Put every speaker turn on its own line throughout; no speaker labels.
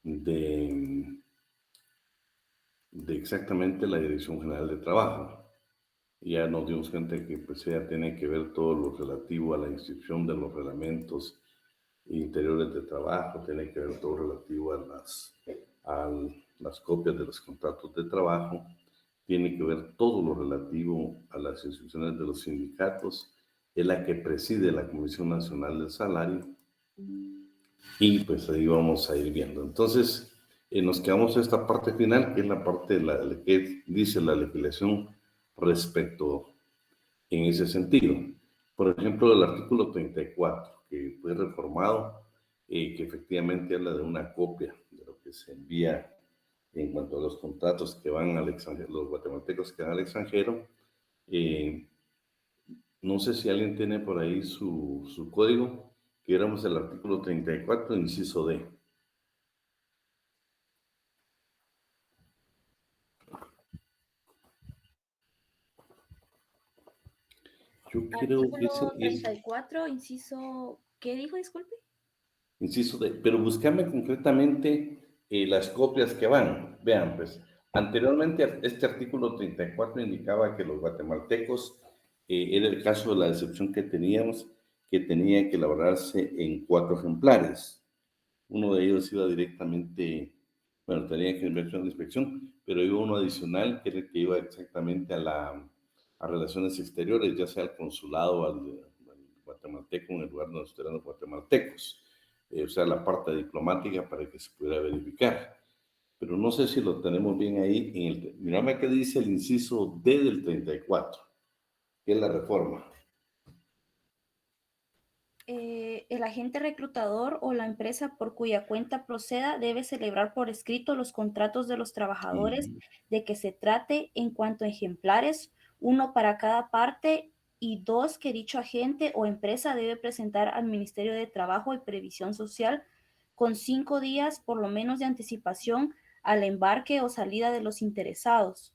de, de exactamente la Dirección General de Trabajo. Y ya nos dimos cuenta que pues ella tiene que ver todo lo relativo a la inscripción de los reglamentos interiores de trabajo, tiene que ver todo relativo a las copias de los contratos de trabajo, tiene que ver todo lo relativo a las instrucciones de los sindicatos, es la que preside la Comisión Nacional del Salario y pues ahí vamos a ir viendo. Entonces, nos quedamos a esta parte final, que es la parte de la que dice la legislación respecto en ese sentido. Por ejemplo, el artículo 34, que fue reformado, que efectivamente habla de una copia de lo que se envía en cuanto a los contratos que van al extranjero, los guatemaltecos que van al extranjero. No sé si alguien tiene por ahí su código, que éramos el artículo 34, inciso D. Yo creo que
Artículo 34, inciso, ¿qué dijo? Disculpe.
inciso D, pero búscame concretamente las copias que van. Vean, pues, anteriormente este artículo 34 indicaba que los guatemaltecos, era el caso de la excepción que teníamos, que tenía que elaborarse en 4 ejemplares. Uno de ellos iba directamente, bueno, tenía que ir a la inspección, pero iba uno adicional que era el que iba exactamente a relaciones exteriores, ya sea al consulado o al guatemalteco en el lugar donde estuvieran los guatemaltecos. O sea, la parte diplomática para que se pudiera verificar. Pero no sé si lo tenemos bien ahí. Mírame qué dice el inciso D del 34, que es la reforma.
El agente reclutador o la empresa por cuya cuenta proceda debe celebrar por escrito los contratos de los trabajadores de que se trate en cuanto a ejemplares, uno para cada parte, y dos, que dicho agente o empresa debe presentar al Ministerio de Trabajo y Previsión Social con 5 días por lo menos de anticipación al embarque o salida de los interesados.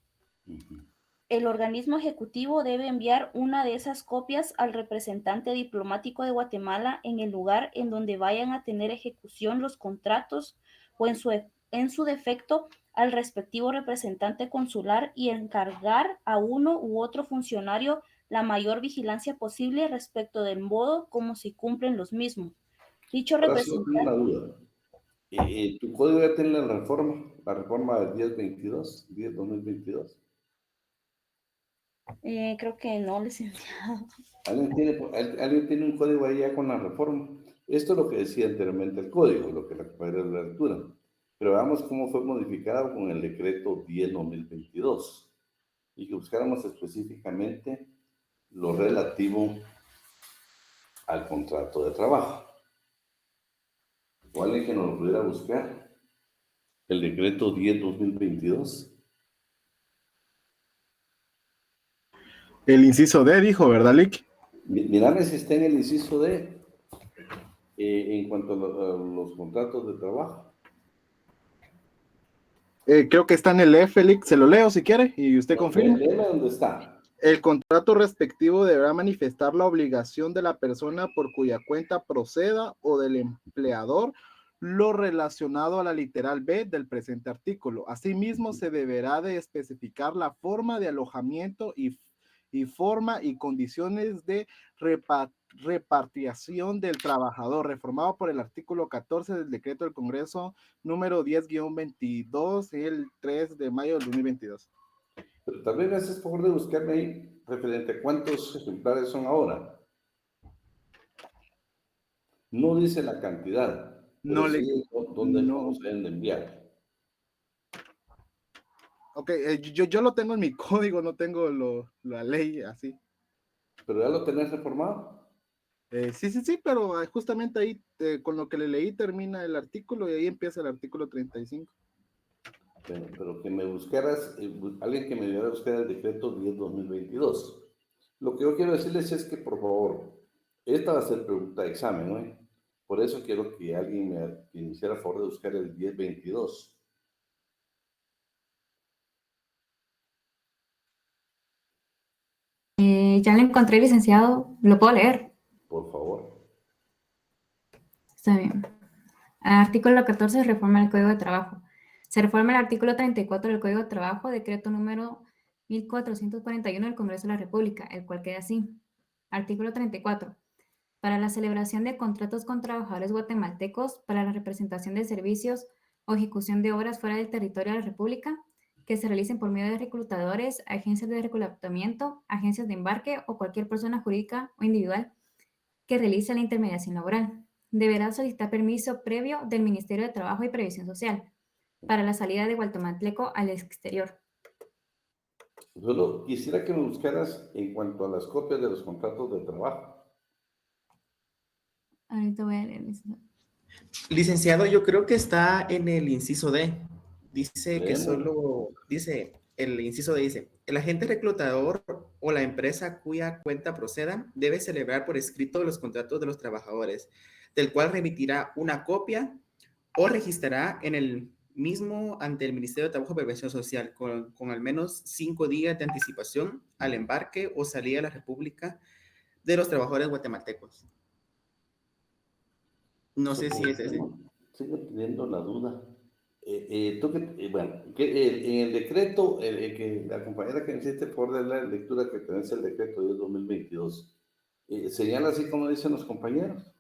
El organismo ejecutivo debe enviar una de esas copias al representante diplomático de Guatemala en el lugar en donde vayan a tener ejecución los contratos o en su defecto al respectivo representante consular y encargar a uno u otro funcionario la mayor vigilancia posible respecto del modo como se cumplen los mismos. Dicho
Ahora solo tengo una
representante,
duda. ¿Tu código ya tiene la reforma del 1022, 10-2022?
creo que no, licenciado.
¿Alguien tiene un código ahí ya con la reforma? Esto es lo que decía anteriormente el código, lo que era la lectura. Pero veamos cómo fue modificado con el decreto 10-2022 y que buscáramos específicamente lo relativo al contrato de trabajo. O alguien que nos lo pudiera buscar. El decreto 10-2022.
El inciso D dijo, ¿verdad, Lick?
Mirame si está en el inciso D, en cuanto a los contratos de trabajo.
Creo que está en el F, Lick. Se lo leo si quiere y usted confirma.
Léeme dónde está.
El contrato respectivo deberá manifestar la obligación de la persona por cuya cuenta proceda o del empleador lo relacionado a la literal B del presente artículo. Asimismo, se deberá de especificar la forma de alojamiento y forma y condiciones de repatriación del trabajador, reformado por el artículo 14 del decreto del Congreso número 10-22, el 3 de mayo del 2022.
Pero también me haces favor de buscarme ahí referente a cuántos ejemplares son ahora. No dice la cantidad, pero
No le...
sí dónde, cómo
No.
se deben de enviar.
Ok, yo lo tengo en mi código, no tengo la ley así.
¿Pero ya lo tenés reformado?
Sí, pero justamente ahí con lo que le leí termina el artículo y ahí empieza el artículo 35.
Pero que me buscaras, alguien que me ayudara a buscar el decreto 10-2022. Lo que yo quiero decirles es que, por favor, esta va a ser pregunta de examen, ¿no? Por eso quiero que alguien me hiciera favor de buscar el 10-22.
Ya lo encontré, licenciado. ¿Lo puedo leer?
Por favor.
Está bien. Artículo 14, reforma del Código de Trabajo. Se reforma el artículo 34 del Código de Trabajo, decreto número 1441 del Congreso de la República, el cual queda así. Artículo 34. Para la celebración de contratos con trabajadores guatemaltecos para la representación de servicios o ejecución de obras fuera del territorio de la República, que se realicen por medio de reclutadores, agencias de reclutamiento, agencias de embarque o cualquier persona jurídica o individual que realice la intermediación laboral. Deberá solicitar permiso previo del Ministerio de Trabajo y Previsión Social para la salida de Guatemalteco al exterior.
Solo quisiera que me buscaras en cuanto a las copias de los contratos de trabajo.
Ahorita voy a leer.
Licenciado, yo creo que está en el inciso D. Dice que
Leemos.
el inciso D dice, el agente reclutador o la empresa cuya cuenta proceda debe celebrar por escrito los contratos de los trabajadores, del cual remitirá una copia o registrará en el mismo ante el Ministerio de Trabajo y Previsión Social con al menos 5 días de anticipación al embarque o salida a la República de los trabajadores guatemaltecos. No sé si es ese.
Sigo teniendo la duda. Bueno, en el decreto, que la compañera que me hiciste por de la lectura que tenés el decreto de 2022, señala así como dicen los compañeros.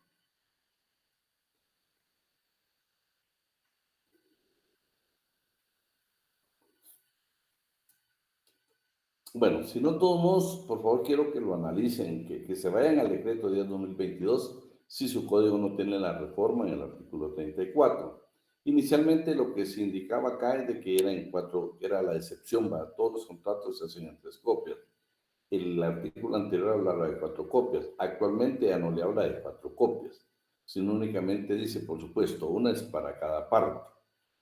Bueno, si no todos modos, por favor quiero que lo analicen, que se vayan al decreto 10-2022 si su código no tiene la reforma en el artículo 34. Inicialmente lo que se indicaba acá es de que era la excepción, ¿va? Todos los contratos se hacen en 3 copias. El artículo anterior hablaba de 4 copias. Actualmente ya no le habla de 4 copias, sino únicamente dice, por supuesto, una es para cada parte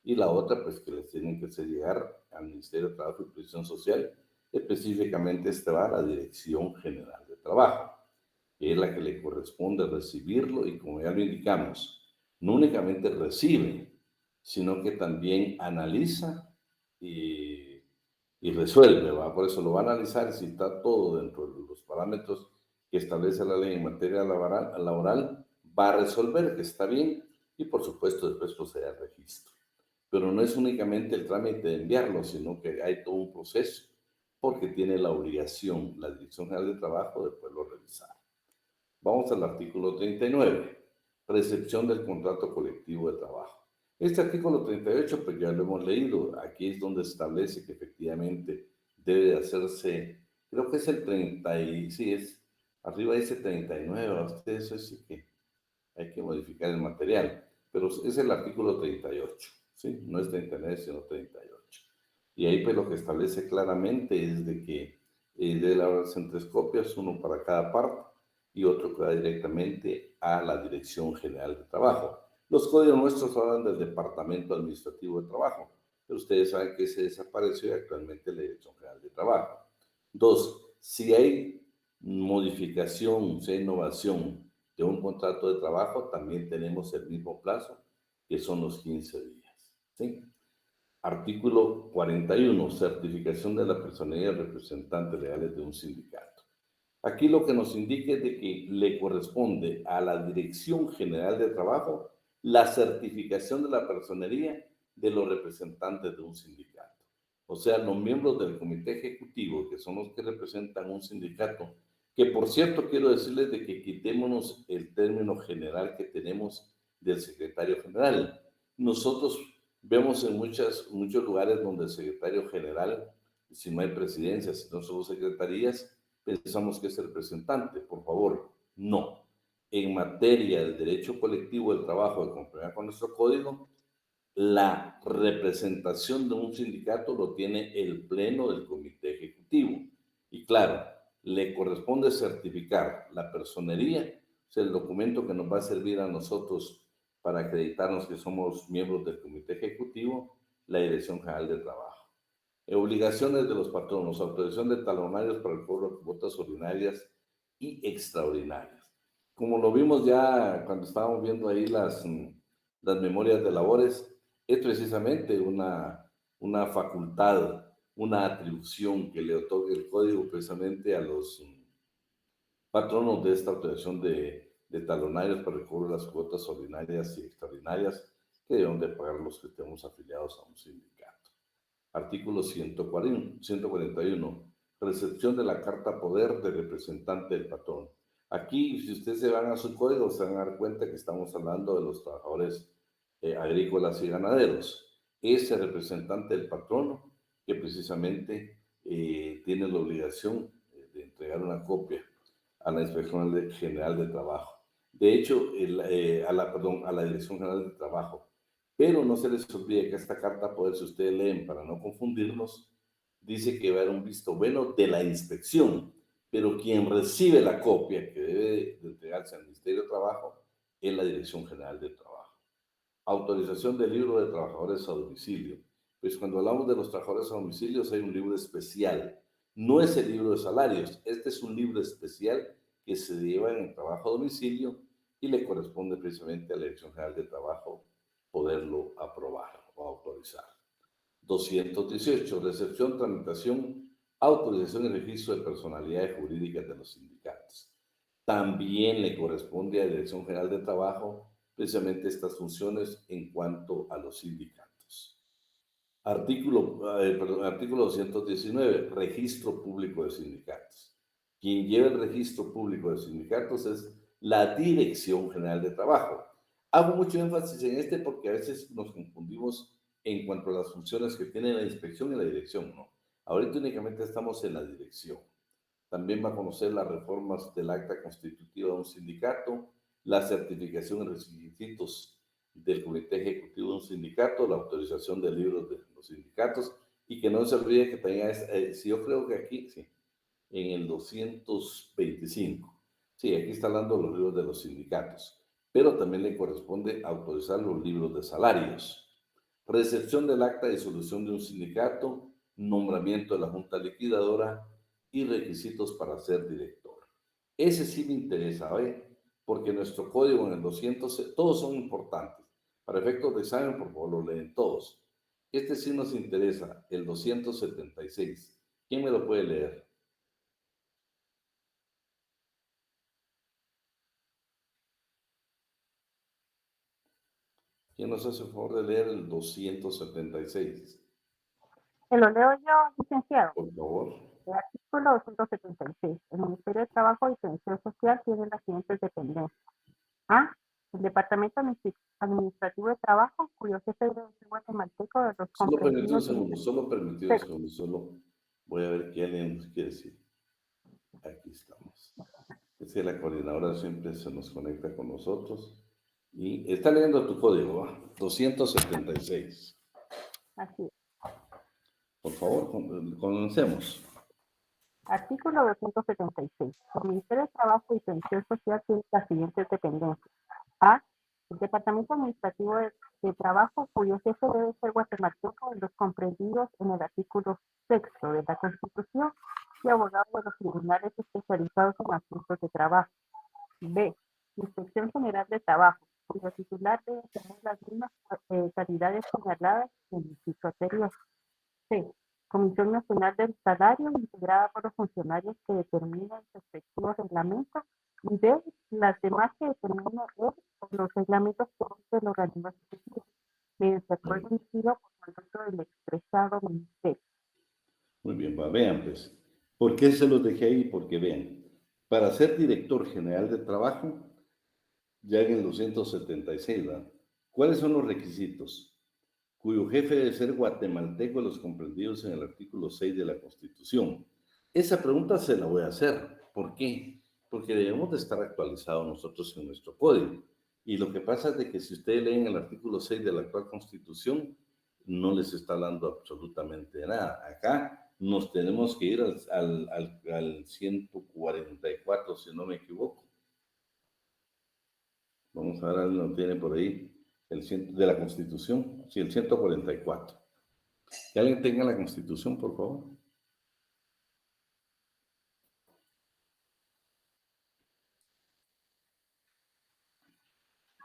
y la otra, pues que les tienen que hacer llegar al Ministerio de Trabajo y Previsión Social. Específicamente esta va a la Dirección General de Trabajo, que es la que le corresponde recibirlo y, como ya lo indicamos, no únicamente recibe, sino que también analiza y resuelve, ¿va? Por eso lo va a analizar si está todo dentro de los parámetros que establece la ley en materia laboral, va a resolver que está bien y, por supuesto, después procede al registro. Pero no es únicamente el trámite de enviarlo, sino que hay todo un proceso, porque tiene la obligación la Dirección General de Trabajo de poderlo revisar. Vamos al artículo 39, recepción del contrato colectivo de trabajo. Este artículo 38, pues ya lo hemos leído, aquí es donde se establece que efectivamente debe de hacerse, creo que es el 30, y sí, arriba dice 39, ustedes eso sí que hay que modificar el material, pero es el artículo 38, ¿sí? No es 39, sino 38. Y ahí pues lo que establece claramente es de que debe elaborarse en 3 copias, uno para cada parte y otro que va directamente a la Dirección General de Trabajo. Los códigos nuestros hablan del Departamento Administrativo de Trabajo, pero ustedes saben que ese desapareció y actualmente la Dirección General de Trabajo. 2, si hay modificación, si hay innovación de un contrato de trabajo, también tenemos el mismo plazo, que son los 15 días, ¿sí? Artículo 41, certificación de la personería de representantes legales de un sindicato. Aquí lo que nos indica es de que le corresponde a la Dirección General de Trabajo la certificación de la personería de los representantes de un sindicato. O sea, los miembros del comité ejecutivo, que son los que representan un sindicato, que por cierto quiero decirles de que quitémonos el término general que tenemos del secretario general. Nosotros vemos en muchos lugares donde el secretario general, si no hay presidencias, si no son secretarías, pensamos que es el representante. Por favor, no. En materia del derecho colectivo del trabajo, de conformidad con nuestro código, la representación de un sindicato lo tiene el pleno del comité ejecutivo. Y claro, le corresponde certificar la personería, o sea, el documento que nos va a servir a nosotros para acreditarnos que somos miembros del comité ejecutivo, la Dirección General de Trabajo. Obligaciones de los patronos, autorización de talonarios para el cobro de cuotas ordinarias y extraordinarias. Como lo vimos ya cuando estábamos viendo ahí las memorias de labores, es precisamente una facultad, una atribución que le otorga el código precisamente a los patronos de esta autorización de talonarios para el cobro de las cuotas ordinarias y extraordinarias que debemos de pagar los que estemos afiliados a un sindicato. Artículo 141. Recepción de la carta poder del representante del patrón. Aquí, si ustedes se van a su código, se van a dar cuenta que estamos hablando de los trabajadores agrícolas y ganaderos. Ese representante del patrón que precisamente tiene la obligación de entregar una copia a la Inspección General de Trabajo. De hecho, a la Dirección General de Trabajo. Pero no se les olvide que esta carta poder, si ustedes leen para no confundirnos, dice que va a haber un visto bueno de la inspección, pero quien recibe la copia que debe de entregarse al Ministerio de Trabajo es la Dirección General de Trabajo. Autorización del libro de trabajadores a domicilio. Pues cuando hablamos de los trabajadores a domicilio hay un libro especial. No es el libro de salarios, este es un libro especial que se lleva en el trabajo a domicilio y le corresponde precisamente a la Dirección General de Trabajo poderlo aprobar o autorizar. 218. Recepción, tramitación, autorización y registro de personalidades jurídicas de los sindicatos. También le corresponde a la Dirección General de Trabajo precisamente estas funciones en cuanto a los sindicatos. Artículo 219. Registro público de sindicatos. Quien lleva el registro público de sindicatos es la Dirección General de Trabajo. Hago mucho énfasis en este porque a veces nos confundimos en cuanto a las funciones que tiene la inspección y la dirección, ¿no? Ahorita únicamente estamos en la dirección. También va a conocer las reformas del acta constitutiva de un sindicato, la certificación y requisitos del comité ejecutivo de un sindicato, la autorización de libros de los sindicatos, y que no se olvide que también es, si yo creo que aquí, sí, en el 225, sí, aquí está hablando de los libros de los sindicatos, pero también le corresponde autorizar los libros de salarios. Recepción del acta de disolución de un sindicato, nombramiento de la junta liquidadora y requisitos para ser director. Ese sí me interesa, ¿ve? Porque nuestro código en el 200, todos son importantes. Para efectos de examen, por favor, lo leen todos. Este sí nos interesa, el 276. ¿Quién me lo puede leer? ¿Quién nos hace el favor de leer el 276?
Se lo leo yo, licenciado.
Por favor.
El artículo 276. El Ministerio de Trabajo y Previsión Social tiene las siguientes dependencias. A. El Departamento Administrativo de Trabajo, cuyo jefe debe ser guatemalteco de los
Solo permitido un
comprendidos.
segundo, solo permitido un segundo, solo voy a ver qué alguien nos quiere decir. Aquí estamos. Es que la coordinadora siempre se nos conecta con nosotros y está leyendo tu código, ¿va? 276.
Así es.
Por favor, comencemos.
Artículo 276. El Ministerio de Trabajo y Previsión Social tiene las siguientes dependencias. A. El Departamento Administrativo de Trabajo, cuyo jefe debe ser guatemalteco de los comprendidos en el artículo 6 de la Constitución y abogado de los tribunales especializados en asuntos de trabajo. B. Inspección General de Trabajo, cuyo titular debe tener las mismas calidades señaladas en el inciso anterior. C. Comisión Nacional del Salario, integrada por los funcionarios que determinan los respectivos reglamentos, y D. Las demás que determinan los reglamentos de los organismos ejecutivos, mediante acuerdo emitido por mandato del expresado ministerio.
Muy bien, va, vean pues. ¿Por qué se los dejé ahí? Porque vean, para ser director general de trabajo, ya en el 276, ¿verdad? ¿Cuáles son los requisitos? Cuyo jefe debe ser guatemalteco de los comprendidos en el artículo 6 de la Constitución. Esa pregunta se la voy a hacer. ¿Por qué? Porque debemos de estar actualizados nosotros en nuestro código. Y lo que pasa es de que si ustedes leen el artículo 6 de la actual Constitución, no les está hablando absolutamente de nada. Acá nos tenemos que ir al 144, si no me equivoco. Vamos a ver, alguien lo tiene por ahí. De la Constitución, sí, el 144. Que alguien tenga la Constitución, por favor.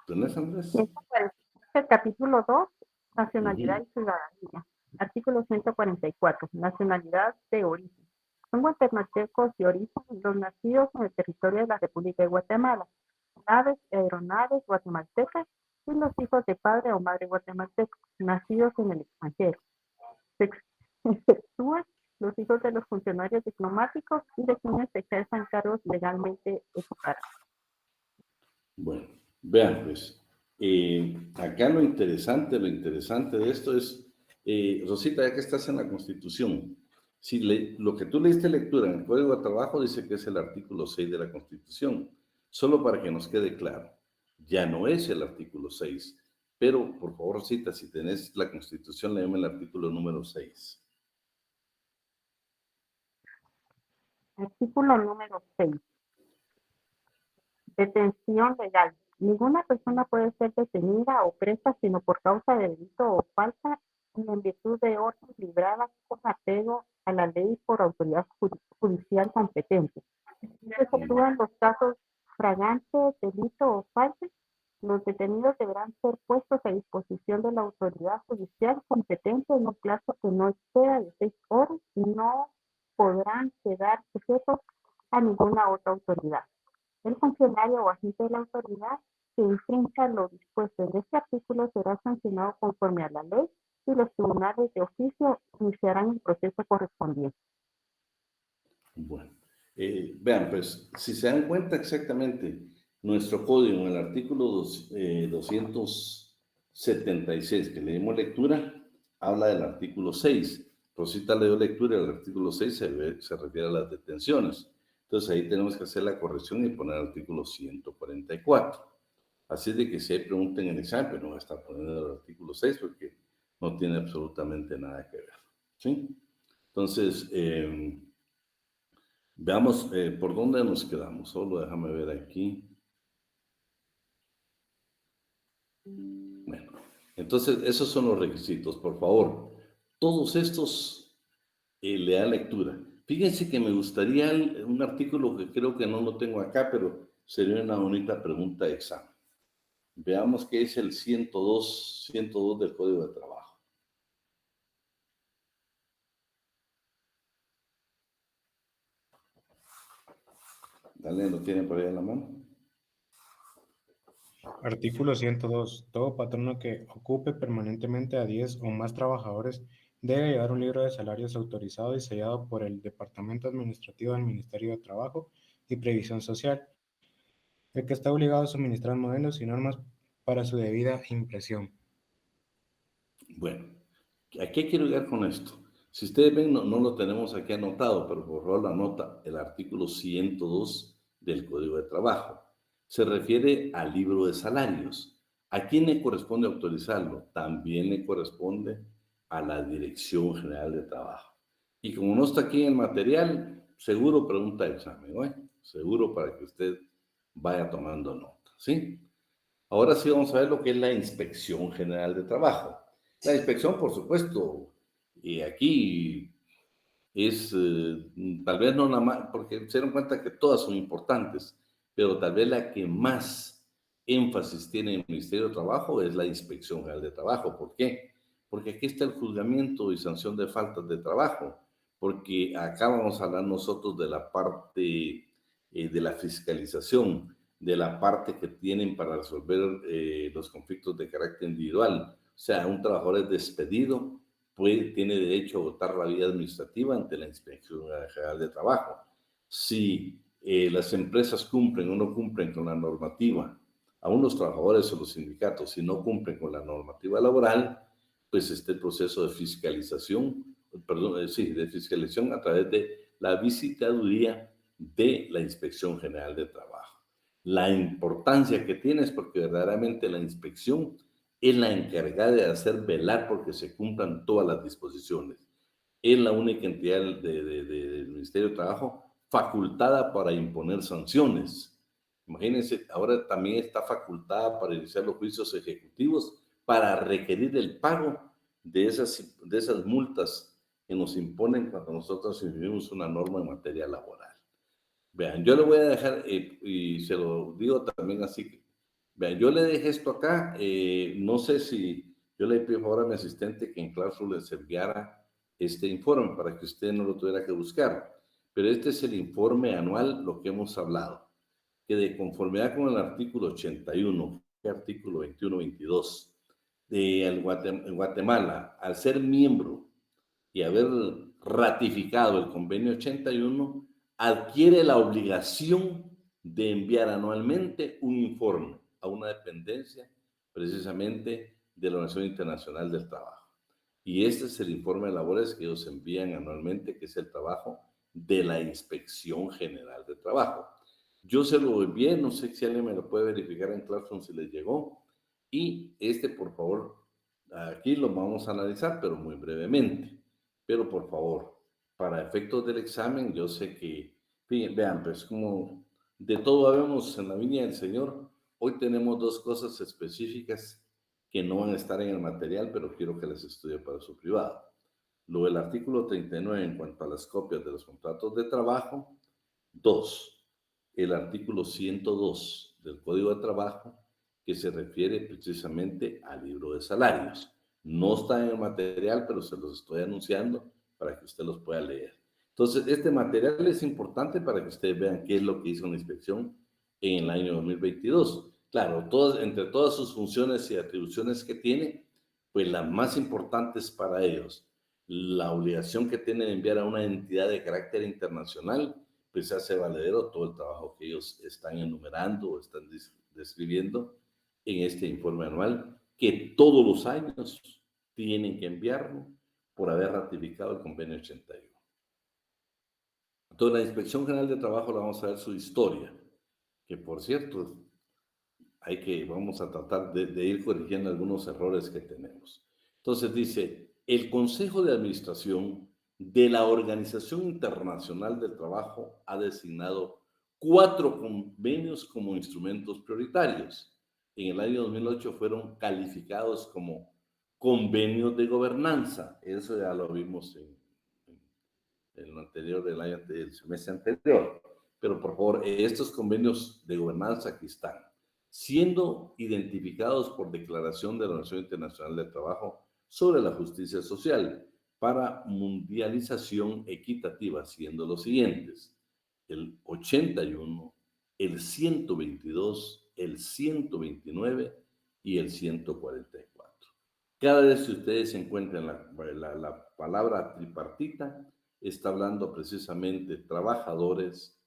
¿Tenés, Andrés?
El capítulo 2, Nacionalidad y Ciudadanía. Artículo 144, Nacionalidad de origen. Son guatemaltecos de origen los nacidos en el territorio de la República de Guatemala, naves y aeronaves guatemaltecas y los hijos de padre o madre guatemalteco, nacidos en el extranjero. Se exceptúan los hijos de los funcionarios diplomáticos y de quienes ejerzan cargos legalmente equiparados.
Bueno, vean pues, acá lo interesante de esto es, Rosita, ya que estás en la Constitución, si lo que tú leíste lectura en el Código de Trabajo dice que es el artículo 6 de la Constitución, solo para que nos quede claro, ya no es el artículo 6, pero por favor, Rosita, si tenés la Constitución, léeme el artículo número 6.
Artículo número 6. Detención legal. Ninguna persona puede ser detenida o presa sino por causa de delito o falta y en virtud de orden librada con apego a la ley por autoridad judicial competente. Se efectúan los casos fragrantes, delito o falta. Los detenidos deberán ser puestos a disposición de la autoridad judicial competente en un plazo que no exceda de 6 horas y no podrán quedar sujetos a ninguna otra autoridad. El funcionario o agente de la autoridad que infrinja lo dispuesto en este artículo será sancionado conforme a la ley y los tribunales de oficio iniciarán el proceso correspondiente.
Bueno, vean, pues, si se dan cuenta exactamente, nuestro código en el artículo 276 que le dimos lectura, habla del artículo 6. Rosita le dio lectura y el artículo 6 se refiere a las detenciones. Entonces ahí tenemos que hacer la corrección y poner el artículo 144. Así de que si hay pregunta en el examen, pero no va a estar poniendo el artículo 6 porque no tiene absolutamente nada que ver. ¿Sí? Entonces, veamos por dónde nos quedamos. Solo déjame ver aquí. Bueno, entonces esos son los requisitos. Por favor, todos estos le da lectura. Fíjense que me gustaría un artículo que creo que no lo tengo acá, pero sería una bonita pregunta de examen. Veamos qué es el 102 del Código de Trabajo. Dale, ¿lo tienen por ahí en la mano?
Artículo 102. Todo patrono que ocupe permanentemente a 10 o más trabajadores debe llevar un libro de salarios autorizado y sellado por el Departamento Administrativo del Ministerio de Trabajo y Previsión Social, el que está obligado a suministrar modelos y normas para su debida impresión.
Bueno, ¿a qué quiero llegar con esto? Si ustedes ven, no lo tenemos aquí anotado, pero por favor lo anota, el artículo 102 del Código de Trabajo. Se refiere al libro de salarios. ¿A quién le corresponde autorizarlo? También le corresponde a la Dirección General de Trabajo. Y como no está aquí en el material, seguro pregunta de examen, ¿no? Seguro para que usted vaya tomando nota, ¿sí? Ahora sí vamos a ver lo que es la Inspección General de Trabajo. La inspección, por supuesto, y aquí es tal vez no nada más, porque se dieron cuenta que todas son importantes, pero tal vez la que más énfasis tiene el Ministerio de Trabajo es la Inspección General de Trabajo. ¿Por qué? Porque aquí está el juzgamiento y sanción de faltas de trabajo, porque acá vamos a hablar nosotros de la parte de la fiscalización, de la parte que tienen para resolver los conflictos de carácter individual. O sea, un trabajador es despedido, tiene derecho a votar la vía administrativa ante la Inspección General de Trabajo. Si las empresas cumplen o no cumplen con la normativa, aún los trabajadores o los sindicatos, si no cumplen con la normativa laboral, pues está el proceso de fiscalización, de fiscalización a través de la visitaduría de la Inspección General de Trabajo. La importancia que tiene es porque verdaderamente la inspección es la encargada de hacer velar porque se cumplan todas las disposiciones. Es la única entidad del Ministerio de Trabajo facultada para imponer sanciones. Imagínense, ahora también está facultada para iniciar los juicios ejecutivos para requerir el pago de esas multas que nos imponen cuando nosotros infringimos una norma en materia laboral. Vean, yo le voy a dejar, y se lo digo también así, vean, yo le dejé esto acá, no sé si yo le pido por favor a mi asistente que en Classroom les enviara este informe para que usted no lo tuviera que buscar, pero este es el informe anual, lo que hemos hablado, que de conformidad con el artículo 81, artículo 21-22. En Guatemala, al ser miembro y haber ratificado el convenio 81, adquiere la obligación de enviar anualmente un informe a una dependencia precisamente de la Organización Internacional del Trabajo. Y este es el informe de labores que ellos envían anualmente, que es el trabajo de la Inspección General de Trabajo. Yo se lo envié, no sé si alguien me lo puede verificar en Classroom si les llegó. Y por favor, aquí lo vamos a analizar, pero muy brevemente. Pero por favor, para efectos del examen, yo sé que, vean, pues como de todo habemos en la viña del Señor, hoy tenemos dos cosas específicas que no van a estar en el material, pero quiero que las estudie para su privado. Lo del artículo 39 en cuanto a las copias de los contratos de trabajo. 2. El artículo 102 del Código de Trabajo, que se refiere precisamente al libro de salarios. No está en el material, pero se los estoy anunciando para que usted los pueda leer. Entonces, este material es importante para que ustedes vean qué es lo que hizo la inspección en el año 2022. Claro, entre todas sus funciones y atribuciones que tiene, pues las más importantes para ellos, la obligación que tiene de enviar a una entidad de carácter internacional, pues se hace valedero todo el trabajo que ellos están enumerando o están describiendo en este informe anual, que todos los años tienen que enviarlo por haber ratificado el convenio 81. Entonces, la Inspección General de Trabajo, la vamos a ver su historia, que por cierto, vamos a tratar de ir corrigiendo algunos errores que tenemos. Entonces dice, el Consejo de Administración de la Organización Internacional del Trabajo ha designado 4 convenios como instrumentos prioritarios. En el año 2008 fueron calificados como convenios de gobernanza. Eso ya lo vimos en lo anterior del semestre anterior. Pero por favor, estos convenios de gobernanza aquí están, siendo identificados por declaración de la Organización Internacional del Trabajo sobre la justicia social para mundialización equitativa, siendo los siguientes: el 81, el 122, el 129 y el 144. Cada vez que ustedes encuentren la palabra tripartita, está hablando precisamente trabajadores,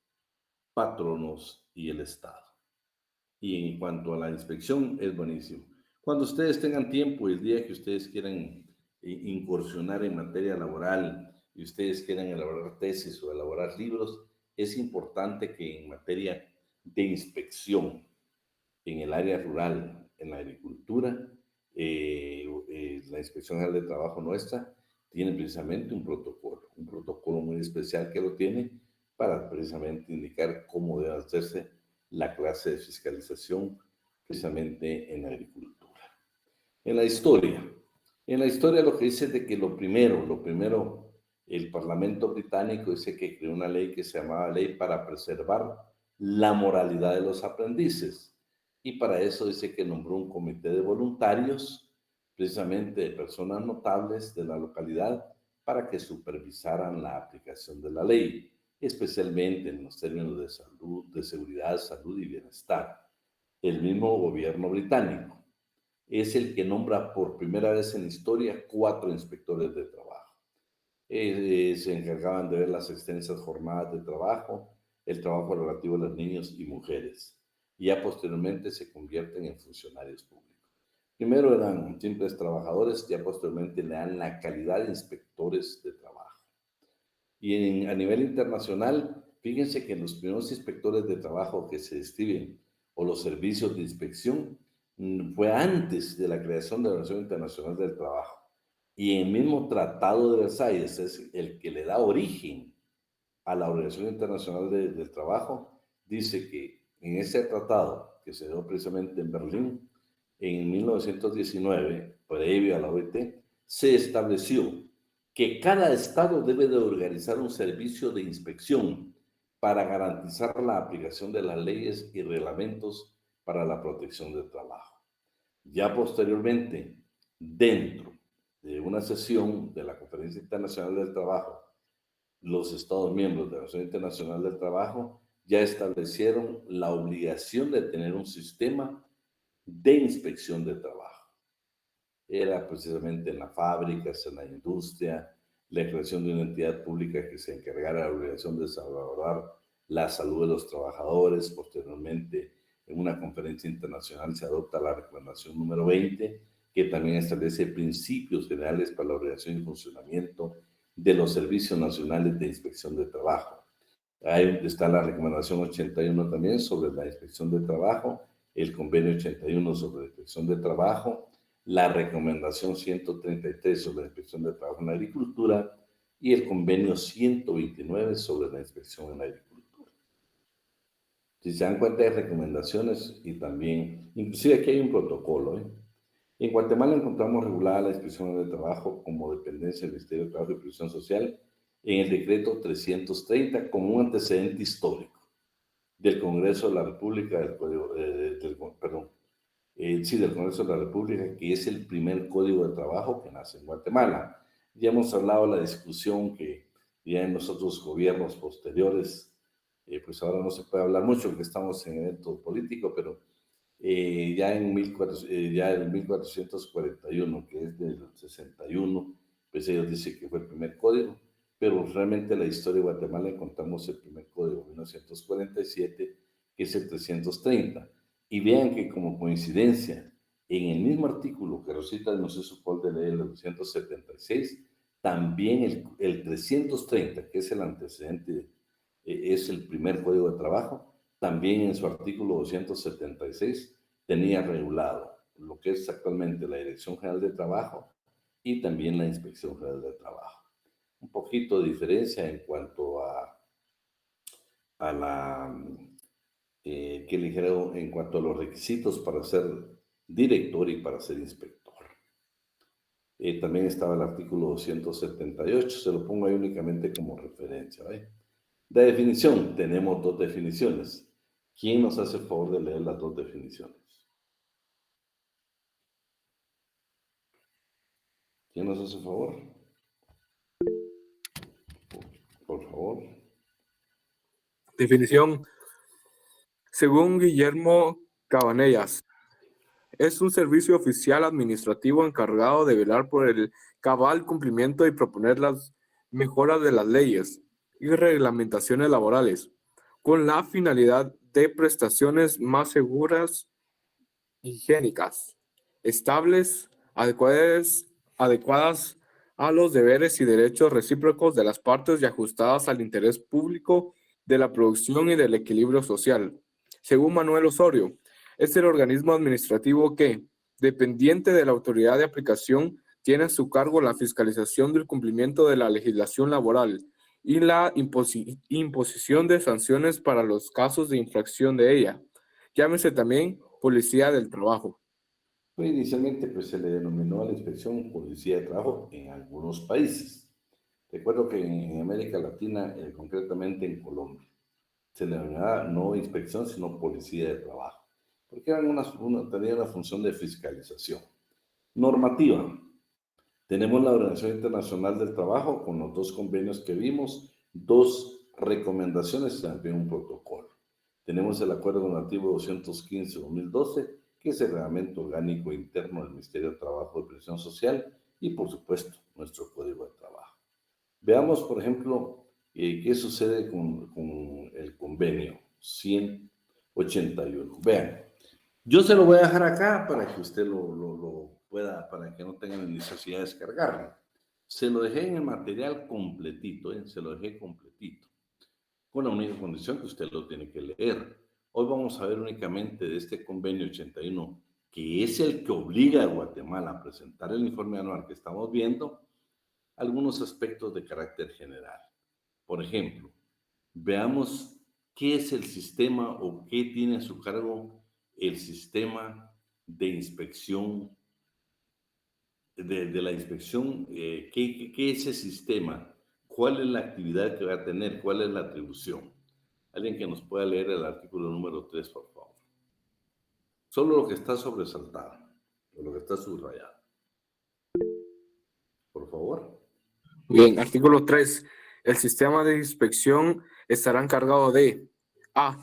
patronos y el Estado. Y en cuanto a la inspección, es buenísimo. Cuando ustedes tengan tiempo, el día que ustedes quieran incursionar en materia laboral y ustedes quieran elaborar tesis o elaborar libros, es importante que en materia de inspección en el área rural, en la agricultura, la Inspección General de Trabajo nuestra tiene precisamente un protocolo muy especial que lo tiene para precisamente indicar cómo debe hacerse la clase de fiscalización precisamente en la agricultura. En la historia lo que dice es de que lo primero, el Parlamento británico dice que creó una ley que se llamaba Ley para Preservar la Moralidad de los Aprendices, y para eso dice que nombró un comité de voluntarios, precisamente de personas notables de la localidad, para que supervisaran la aplicación de la ley, especialmente en los términos de salud, de seguridad, salud y bienestar. El mismo gobierno británico es el que nombra por primera vez en la historia 4 inspectores de trabajo. Se encargaban de ver las extensas jornadas de trabajo, el trabajo relativo a los niños y mujeres, y ya posteriormente se convierten en funcionarios públicos. Primero eran simples trabajadores, ya posteriormente le dan la calidad de inspectores de trabajo. Y a nivel internacional, fíjense que los primeros inspectores de trabajo que se describen, o los servicios de inspección, fue antes de la creación de la Organización Internacional del Trabajo. Y el mismo Tratado de Versalles es el que le da origen a la Organización Internacional del Trabajo. Dice que en ese tratado, que se dio precisamente en Berlín, en 1919, previo a la OIT, se estableció que cada estado debe de organizar un servicio de inspección para garantizar la aplicación de las leyes y reglamentos para la protección del trabajo. Ya posteriormente, dentro de una sesión de la Conferencia Internacional del Trabajo, los Estados miembros de la Organización Internacional del Trabajo ya establecieron la obligación de tener un sistema de inspección de trabajo. Era precisamente en las fábricas, en la industria, la creación de una entidad pública que se encargara de la obligación de salvaguardar la salud de los trabajadores. Posteriormente, en una conferencia internacional se adopta la recomendación número 20, que también establece principios generales para la organización y funcionamiento de los servicios nacionales de inspección de trabajo. Ahí está la recomendación 81 también sobre la inspección de trabajo, el convenio 81 sobre la inspección de trabajo, la recomendación 133 sobre la inspección de trabajo en la agricultura y el convenio 129 sobre la inspección en la agricultura. Si se dan cuenta, hay recomendaciones y también, inclusive aquí hay un protocolo. En Guatemala encontramos regulada la inspección de trabajo como dependencia del Ministerio de Trabajo y Previsión Social en el decreto 330 como un antecedente histórico del Congreso de la República, del Congreso de la República, que es el primer código de trabajo que nace en Guatemala. Ya hemos hablado de la discusión que ya en los otros gobiernos posteriores, pues ahora no se puede hablar mucho porque estamos en evento político, pero ya en 1441, que es del 61, pues ellos dicen que fue el primer código, pero realmente en la historia de Guatemala encontramos el primer código, 1947, que es el 330. Y vean que como coincidencia, en el mismo artículo que Rosita nos hizo por de ley el 276, también el 330, que es el antecedente, es el primer código de trabajo, también en su artículo 276 tenía regulado lo que es actualmente la Dirección General de Trabajo y también la Inspección General de Trabajo. Un poquito de diferencia en cuanto a la que le dijeron en cuanto a los requisitos para ser director y para ser inspector. También estaba el artículo 278, se lo pongo ahí únicamente como referencia. ¿Ve? De definición, tenemos dos definiciones. ¿Quién nos hace el favor de leer las dos definiciones? ¿Quién nos hace el favor? Por favor.
Definición. Según Guillermo Cabanellas, es un servicio oficial administrativo encargado de velar por el cabal cumplimiento y proponer las mejoras de las leyes y reglamentaciones laborales, con la finalidad de prestaciones más seguras, higiénicas, estables, adecuadas a los deberes y derechos recíprocos de las partes y ajustadas al interés público de la producción y del equilibrio social. Según Manuel Osorio, es el organismo administrativo que, dependiente de la autoridad de aplicación, tiene a su cargo la fiscalización del cumplimiento de la legislación laboral y la imposición de sanciones para los casos de infracción de ella. Llámese también Policía del Trabajo.
Inicialmente pues, se le denominó a la inspección Policía de Trabajo en algunos países. Recuerdo que en América Latina, concretamente en Colombia, se le denominaba no inspección, sino Policía de Trabajo, porque tenía una función de fiscalización. Normativa. Tenemos la Organización Internacional del Trabajo con los dos convenios que vimos, dos recomendaciones y también un protocolo. Tenemos el Acuerdo Normativo 215-2012, que es el reglamento orgánico interno del Ministerio de Trabajo y Previsión Social y, por supuesto, nuestro Código de Trabajo. Veamos, por ejemplo, qué sucede con el convenio 181. Vean, yo se lo voy a dejar acá para que usted lo pueda, para que no tengan necesidad de descargarlo. Se lo dejé en el material completito, se lo dejé completito, con la única condición que usted lo tiene que leer. Hoy vamos a ver únicamente de este convenio 81, que es el que obliga a Guatemala a presentar el informe anual que estamos viendo, algunos aspectos de carácter general. Por ejemplo, veamos qué es el sistema o qué tiene a su cargo el sistema de inspección, de la inspección, qué es ese sistema, cuál es la actividad que va a tener, cuál es la atribución. Alguien que nos pueda leer el artículo número 3, por favor. Solo lo que está sobresaltado, o lo que está subrayado. Por favor.
Bien, artículo 3. El sistema de inspección estará encargado de A.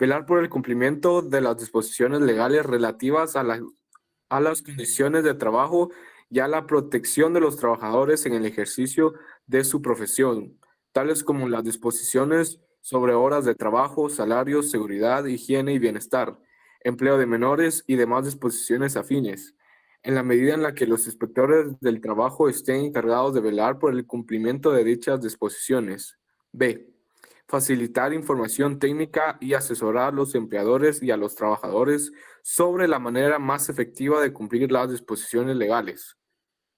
Velar por el cumplimiento de las disposiciones legales relativas a las condiciones de trabajo y a la protección de los trabajadores en el ejercicio de su profesión, tales como las disposiciones sobre horas de trabajo, salarios, seguridad, higiene y bienestar, empleo de menores y demás disposiciones afines, en la medida en la que los inspectores del trabajo estén encargados de velar por el cumplimiento de dichas disposiciones. B. Facilitar información técnica y asesorar a los empleadores y a los trabajadores sobre la manera más efectiva de cumplir las disposiciones legales.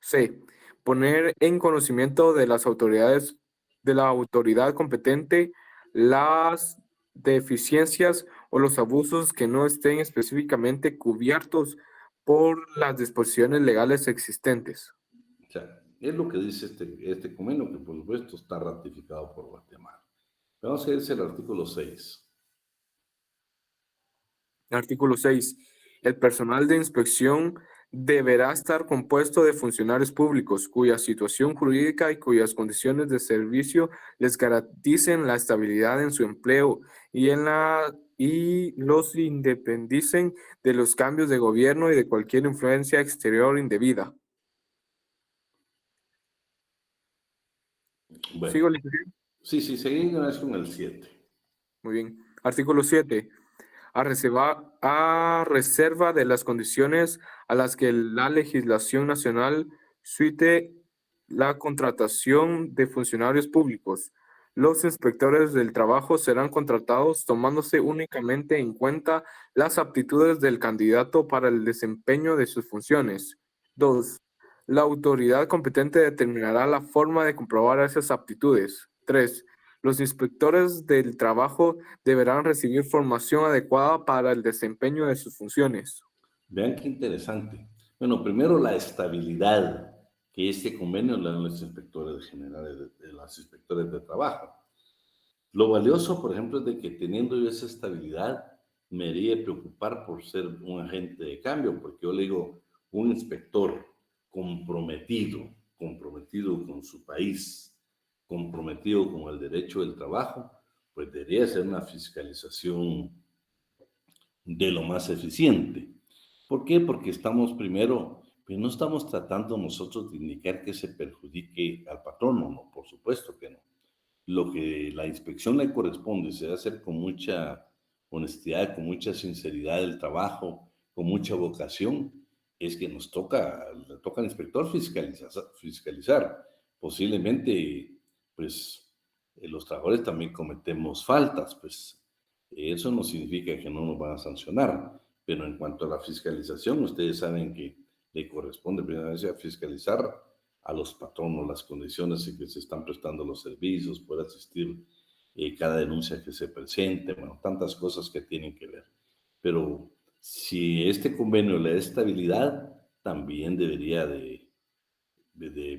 C. Poner en conocimiento de las autoridades, de la autoridad competente, las deficiencias o los abusos que no estén específicamente cubiertos por las disposiciones legales existentes.
O sea, es lo que dice este convenio, que por supuesto está ratificado por Guatemala. Vamos a ver el artículo 6.
Artículo 6. El personal de inspección deberá estar compuesto de funcionarios públicos cuya situación jurídica y cuyas condiciones de servicio les garanticen la estabilidad en su empleo y los independicen de los cambios de gobierno y de cualquier influencia exterior indebida.
Bueno,
¿Sigo, licenciado?
sí, seguimos con el 7.
Muy bien. Artículo 7. A reserva de las condiciones a las que la legislación nacional suite la contratación de funcionarios públicos. Los inspectores del trabajo serán contratados tomándose únicamente en cuenta las aptitudes del candidato para el desempeño de sus funciones. 2. La autoridad competente determinará la forma de comprobar esas aptitudes. 3. Los inspectores del trabajo deberán recibir formación adecuada para el desempeño de sus funciones.
Vean qué interesante. Bueno, primero la estabilidad que este convenio le da a los inspectores generales, de los inspectores de trabajo. Lo valioso, por ejemplo, es de que teniendo yo esa estabilidad, me debería preocupar por ser un agente de cambio, porque yo le digo, un inspector comprometido con su país, comprometido con el derecho del trabajo, pues debería ser una fiscalización de lo más eficiente. ¿Por qué? Porque estamos primero, pues no estamos tratando nosotros de indicar que se perjudique al patrono, no, por supuesto que no. Lo que la inspección le corresponde se debe hacer con mucha honestidad, con mucha sinceridad del trabajo, con mucha vocación, es que le toca al inspector fiscalizar. Posiblemente, pues, los trabajadores también cometemos faltas, pues, eso no significa que no nos van a sancionar, pero en cuanto a la fiscalización, ustedes saben que le corresponde primero fiscalizar a los patronos las condiciones en que se están prestando los servicios, poder asistir cada denuncia que se presente, bueno, tantas cosas que tienen que ver. Pero si este convenio le da estabilidad, también debería de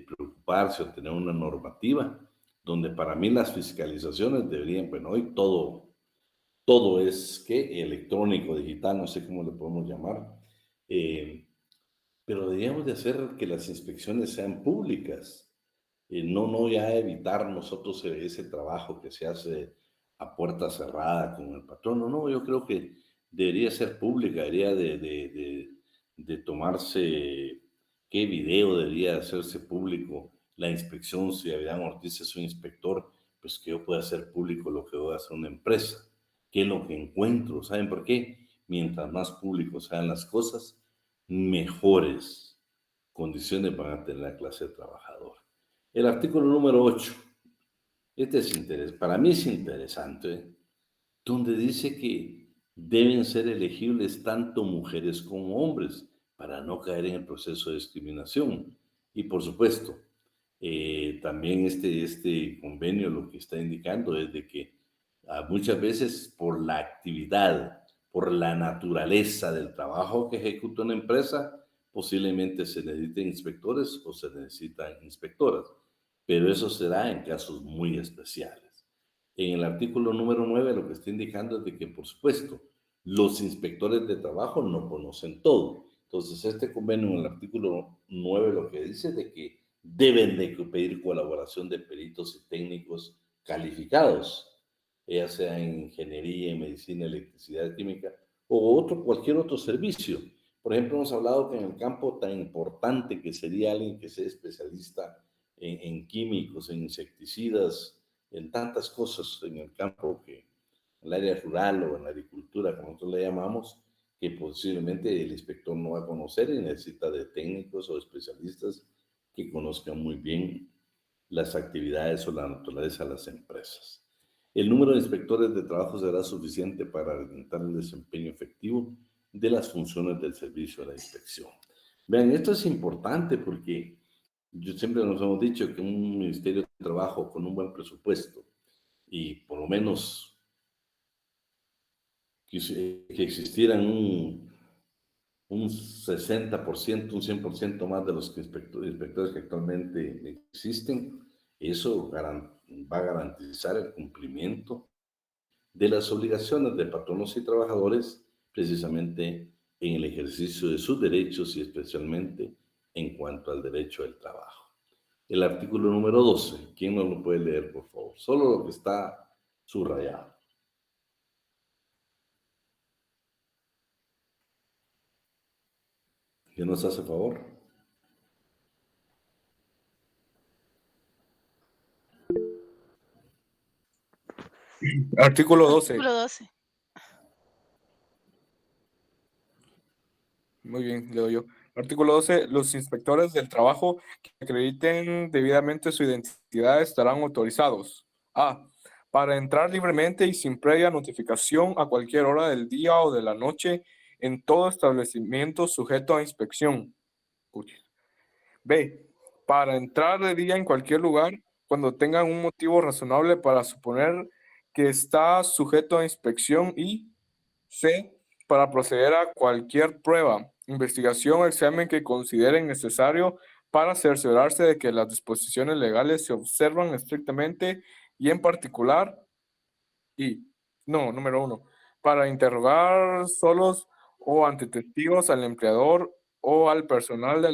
preocuparse o tener una normativa donde para mí las fiscalizaciones deberían, bueno, hoy todo es que electrónico, digital, no sé cómo le podemos llamar, pero deberíamos de hacer que las inspecciones sean públicas, no ya evitar nosotros ese trabajo que se hace a puerta cerrada con el patrón, no, yo creo que debería ser pública, debería de tomarse, qué video debería hacerse público, la inspección, si Adrián Ortiz es un inspector, pues que yo pueda hacer público lo que voy a hacer una empresa, qué es lo que encuentro, ¿saben por qué? Mientras más públicos sean las cosas, mejores condiciones van a tener la clase trabajadora. El artículo número 8, para mí es interesante, donde dice que deben ser elegibles tanto mujeres como hombres para no caer en el proceso de discriminación. Y por supuesto, también este convenio lo que está indicando es de que muchas veces por la actividad, por la naturaleza del trabajo que ejecuta una empresa, posiblemente se necesiten inspectores o se necesitan inspectoras, pero eso será en casos muy especiales. En el artículo número 9 lo que está indicando es de que, por supuesto, los inspectores de trabajo no conocen todo. Entonces, este convenio en el artículo 9 lo que dice es de que deben de pedir colaboración de peritos y técnicos calificados ya sea en ingeniería, en medicina, electricidad, química, o cualquier otro servicio. Por ejemplo, hemos hablado que en el campo tan importante que sería alguien que sea especialista en químicos, en insecticidas, en tantas cosas en el campo, que en el área rural o en la agricultura, como nosotros le llamamos, que posiblemente el inspector no va a conocer y necesita de técnicos o especialistas que conozcan muy bien las actividades o la naturaleza de las empresas. El número de inspectores de trabajo será suficiente para orientar el desempeño efectivo de las funciones del servicio de la inspección. Vean, esto es importante porque yo siempre nos hemos dicho que un Ministerio de Trabajo con un buen presupuesto y por lo menos que existieran un 60%, un 100% más de los inspectores que actualmente existen, eso va a garantizar el cumplimiento de las obligaciones de patronos y trabajadores precisamente en el ejercicio de sus derechos y especialmente en cuanto al derecho del trabajo. El artículo número 12, ¿quién nos lo puede leer, por favor? Solo lo que está subrayado. ¿Quién nos hace favor?
Artículo 12.
Artículo 12.
Muy bien, leo yo. Artículo 12. Los inspectores del trabajo que acrediten debidamente su identidad estarán autorizados. A. Para entrar libremente y sin previa notificación a cualquier hora del día o de la noche en todo establecimiento sujeto a inspección. B. Para entrar de día en cualquier lugar cuando tengan un motivo razonable para suponer que está sujeto a inspección. Y C. Para proceder a cualquier prueba, investigación o examen que consideren necesario para cerciorarse de que las disposiciones legales se observan estrictamente y en particular. Número 1. Para interrogar solos o ante testigos al empleador o al personal de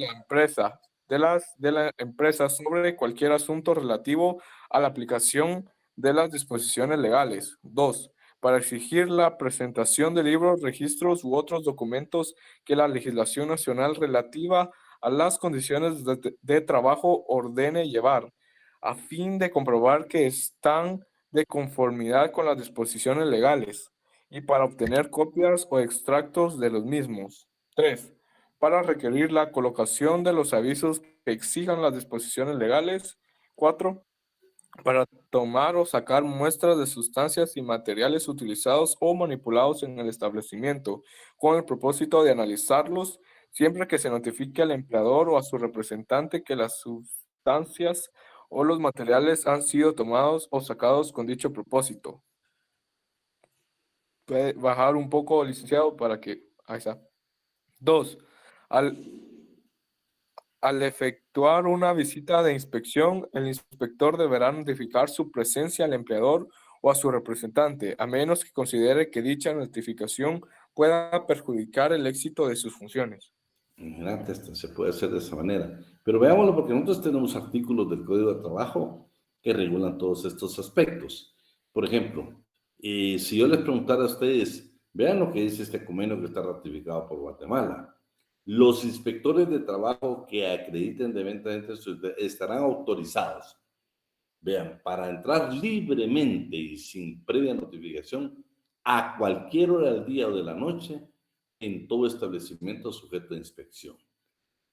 la empresa, sobre cualquier asunto relativo a la aplicación de las disposiciones legales. 2. Para exigir la presentación de libros, registros u otros documentos que la legislación nacional relativa a las condiciones de trabajo ordene llevar, a fin de comprobar que están de conformidad con las disposiciones legales y para obtener copias o extractos de los mismos. 3. Para requerir la colocación de los avisos que exijan las disposiciones legales. 4. Para tomar o sacar muestras de sustancias y materiales utilizados o manipulados en el establecimiento, con el propósito de analizarlos, siempre que se notifique al empleador o a su representante que las sustancias o los materiales han sido tomados o sacados con dicho propósito. Puede bajar un poco, licenciado, para que... Ahí está. 2. Al efectuar una visita de inspección, el inspector deberá notificar su presencia al empleador o a su representante, a menos que considere que dicha notificación pueda perjudicar el éxito de sus funciones.
Imagínate, se puede hacer de esa manera. Pero veámoslo, porque nosotros tenemos artículos del Código de Trabajo que regulan todos estos aspectos. Por ejemplo, si yo les preguntara a ustedes, vean lo que dice este convenio que está ratificado por Guatemala. Los inspectores de trabajo que acrediten debidamente estarán autorizados, vean, para entrar libremente y sin previa notificación a cualquier hora del día o de la noche en todo establecimiento sujeto a inspección.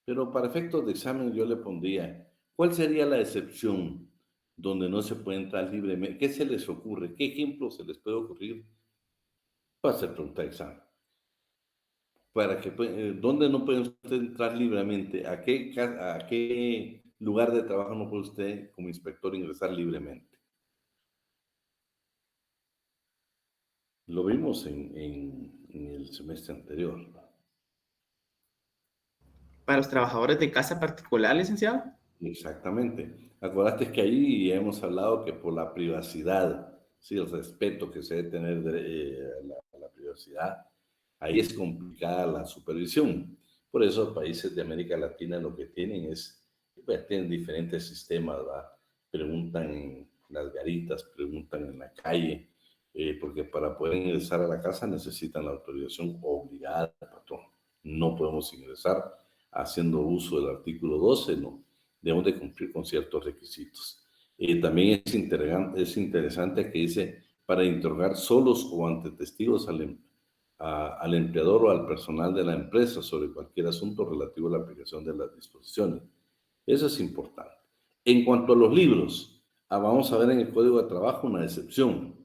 Pero para efectos de examen yo le pondría, ¿cuál sería la excepción donde no se puede entrar libremente? ¿Qué se les ocurre? ¿Qué ejemplo se les puede ocurrir para hacer pregunta de examen? ¿Dónde no puede usted entrar libremente? ¿A qué lugar de trabajo no puede usted como inspector ingresar libremente? Lo vimos en el semestre anterior.
Para los trabajadores de casa particular, licenciado.
Exactamente. Acordaste que ahí hemos hablado que por la privacidad, sí, el respeto que se debe tener a la privacidad, ahí es complicada la supervisión. Por eso países de América Latina lo que tienen es, pues, tienen diferentes sistemas, ¿verdad? Preguntan en las garitas, preguntan en la calle, porque para poder ingresar a la casa necesitan la autorización obligada del patrón. No podemos ingresar haciendo uso del artículo 12, no. Debemos de cumplir con ciertos requisitos. También es interesante que dice, para interrogar solos o ante testigos al empleador o al personal de la empresa sobre cualquier asunto relativo a la aplicación de las disposiciones. Eso es importante. En cuanto a los libros, vamos a ver en el Código de Trabajo una excepción.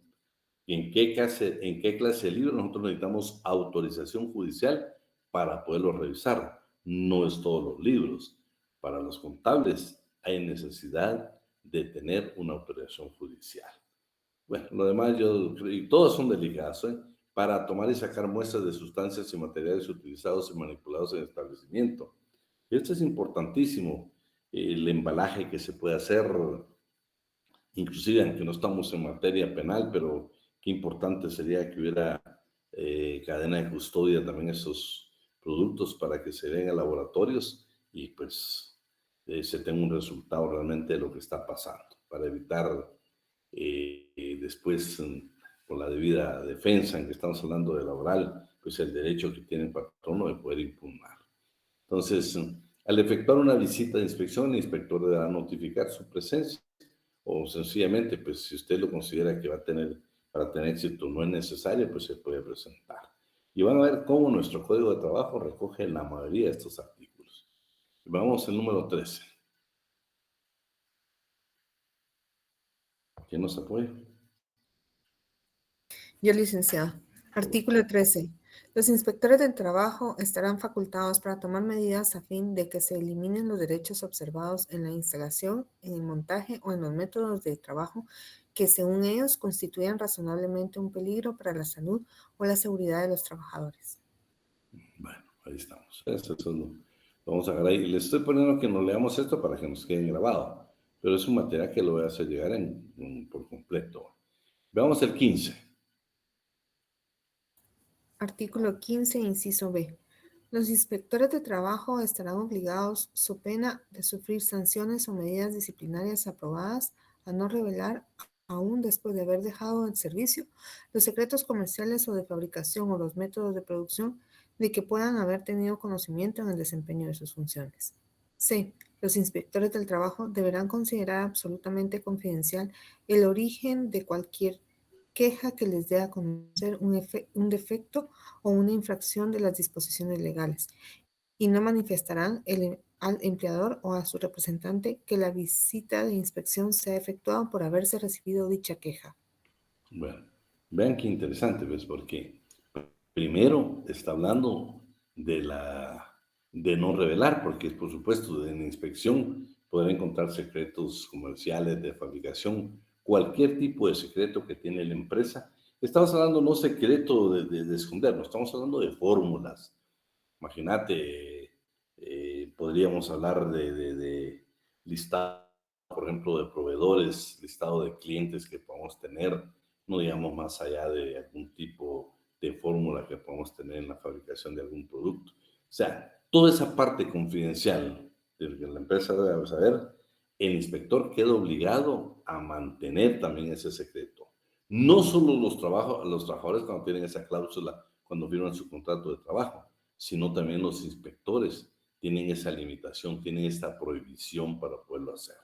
¿En qué clase de libro nosotros necesitamos autorización judicial para poderlo revisar? No es todos los libros. Para los contables hay necesidad de tener una autorización judicial. Bueno, lo demás y todas son delicadas, ¿eh? Para tomar y sacar muestras de sustancias y materiales utilizados y manipulados en el establecimiento. Esto es importantísimo. El embalaje que se puede hacer, inclusive aunque no estamos en materia penal, pero qué importante sería que hubiera cadena de custodia también esos productos para que se den a laboratorios y pues se tenga un resultado realmente de lo que está pasando, para evitar después, por la debida defensa en que estamos hablando de laboral, pues el derecho que tiene el patrono de poder impugnar. Entonces, al efectuar una visita de inspección, el inspector deberá notificar su presencia o sencillamente, pues si usted lo considera que para tener éxito no es necesario, pues se puede presentar. Y van a ver cómo nuestro Código de Trabajo recoge la mayoría de estos artículos. Vamos al número 13. ¿Quién nos apoya?
Yo, licenciado. Artículo 13. Los inspectores del trabajo estarán facultados para tomar medidas a fin de que se eliminen los derechos observados en la instalación, en el montaje o en los métodos de trabajo que, según ellos, constituyan razonablemente un peligro para la salud o la seguridad de los trabajadores.
Bueno, ahí estamos. Eso lo vamos a agarrar. Y les estoy poniendo que nos leamos esto para que nos quede grabado. Pero es un material que lo voy a hacer llegar por completo. Veamos el 15.
Artículo 15, inciso B. Los inspectores de trabajo estarán obligados, so pena de sufrir sanciones o medidas disciplinarias aprobadas, a no revelar, aún después de haber dejado el servicio, los secretos comerciales o de fabricación o los métodos de producción de que puedan haber tenido conocimiento en el desempeño de sus funciones. C. Los inspectores del trabajo deberán considerar absolutamente confidencial el origen de cualquier queja que les dé a conocer un defecto o una infracción de las disposiciones legales y no manifestarán al empleador o a su representante que la visita de inspección sea efectuada por haberse recibido dicha queja.
Bueno, vean qué interesante, ¿ves? Porque primero está hablando de no revelar, porque por supuesto en inspección pueden encontrar secretos comerciales de fabricación, cualquier tipo de secreto que tiene la empresa. Estamos hablando no secreto de esconder, no estamos hablando de fórmulas. Imagínate, podríamos hablar de listado, por ejemplo, de proveedores, listado de clientes que podamos tener, no digamos más allá de algún tipo de fórmula que podamos tener en la fabricación de algún producto. O sea, toda esa parte confidencial de que la empresa debe saber, el inspector queda obligado a mantener también ese secreto. No solo los trabajadores cuando tienen esa cláusula, cuando firman su contrato de trabajo, sino también los inspectores tienen esa limitación, tienen esta prohibición para poderlo hacer.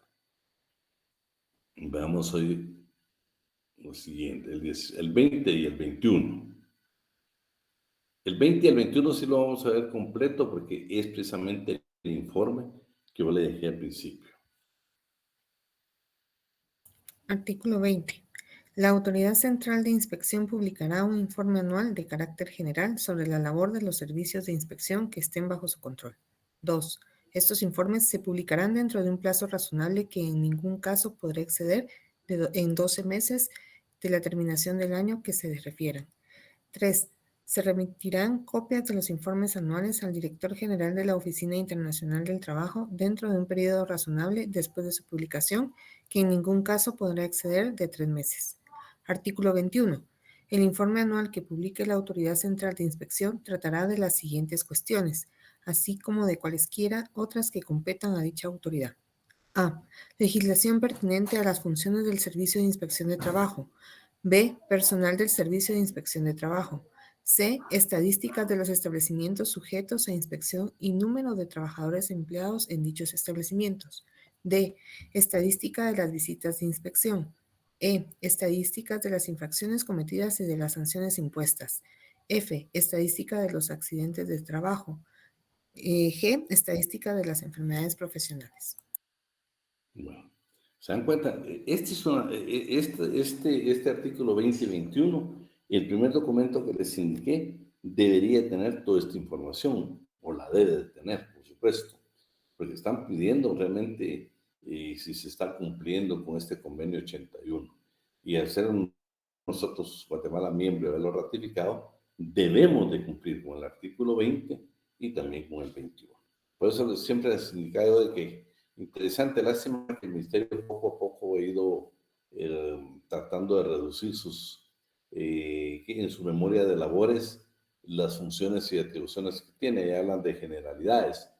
Veamos hoy lo siguiente, el 20 y el 21. El 20 y el 21 sí lo vamos a ver completo porque es precisamente el informe que yo le dejé al principio.
Artículo 20. La Autoridad Central de Inspección publicará un informe anual de carácter general sobre la labor de los servicios de inspección que estén bajo su control. 2. Estos informes se publicarán dentro de un plazo razonable que en ningún caso podrá exceder en 12 meses de la terminación del año que se refieran. 3. Se remitirán copias de los informes anuales al Director General de la Oficina Internacional del Trabajo dentro de un periodo razonable después de su publicación, que en ningún caso podrá exceder de 3 meses. Artículo 21. El informe anual que publique la Autoridad Central de Inspección tratará de las siguientes cuestiones, así como de cualesquiera otras que competan a dicha autoridad. A. Legislación pertinente a las funciones del Servicio de Inspección de Trabajo. B. Personal del Servicio de Inspección de Trabajo. C. Estadísticas de los establecimientos sujetos a inspección y número de trabajadores empleados en dichos establecimientos. D. Estadística de las visitas de inspección. E. Estadísticas de las infracciones cometidas y de las sanciones impuestas. F. Estadística de los accidentes de trabajo. G. Estadística de las enfermedades profesionales.
Bueno, ¿se dan cuenta? Este artículo 20 y 21, el primer documento que les indiqué, debería tener toda esta información, o la debe de tener, por supuesto, porque están pidiendo realmente si se está cumpliendo con este convenio 81. Y al ser nosotros, Guatemala, miembro de haberlo ratificado, debemos de cumplir con el artículo 20 y también con el 21. Por eso siempre les he indicado de que interesante, lástima que el Ministerio poco a poco ha ido tratando de reducir en su memoria de labores las funciones y atribuciones que tiene. Ya hablan de generalidades,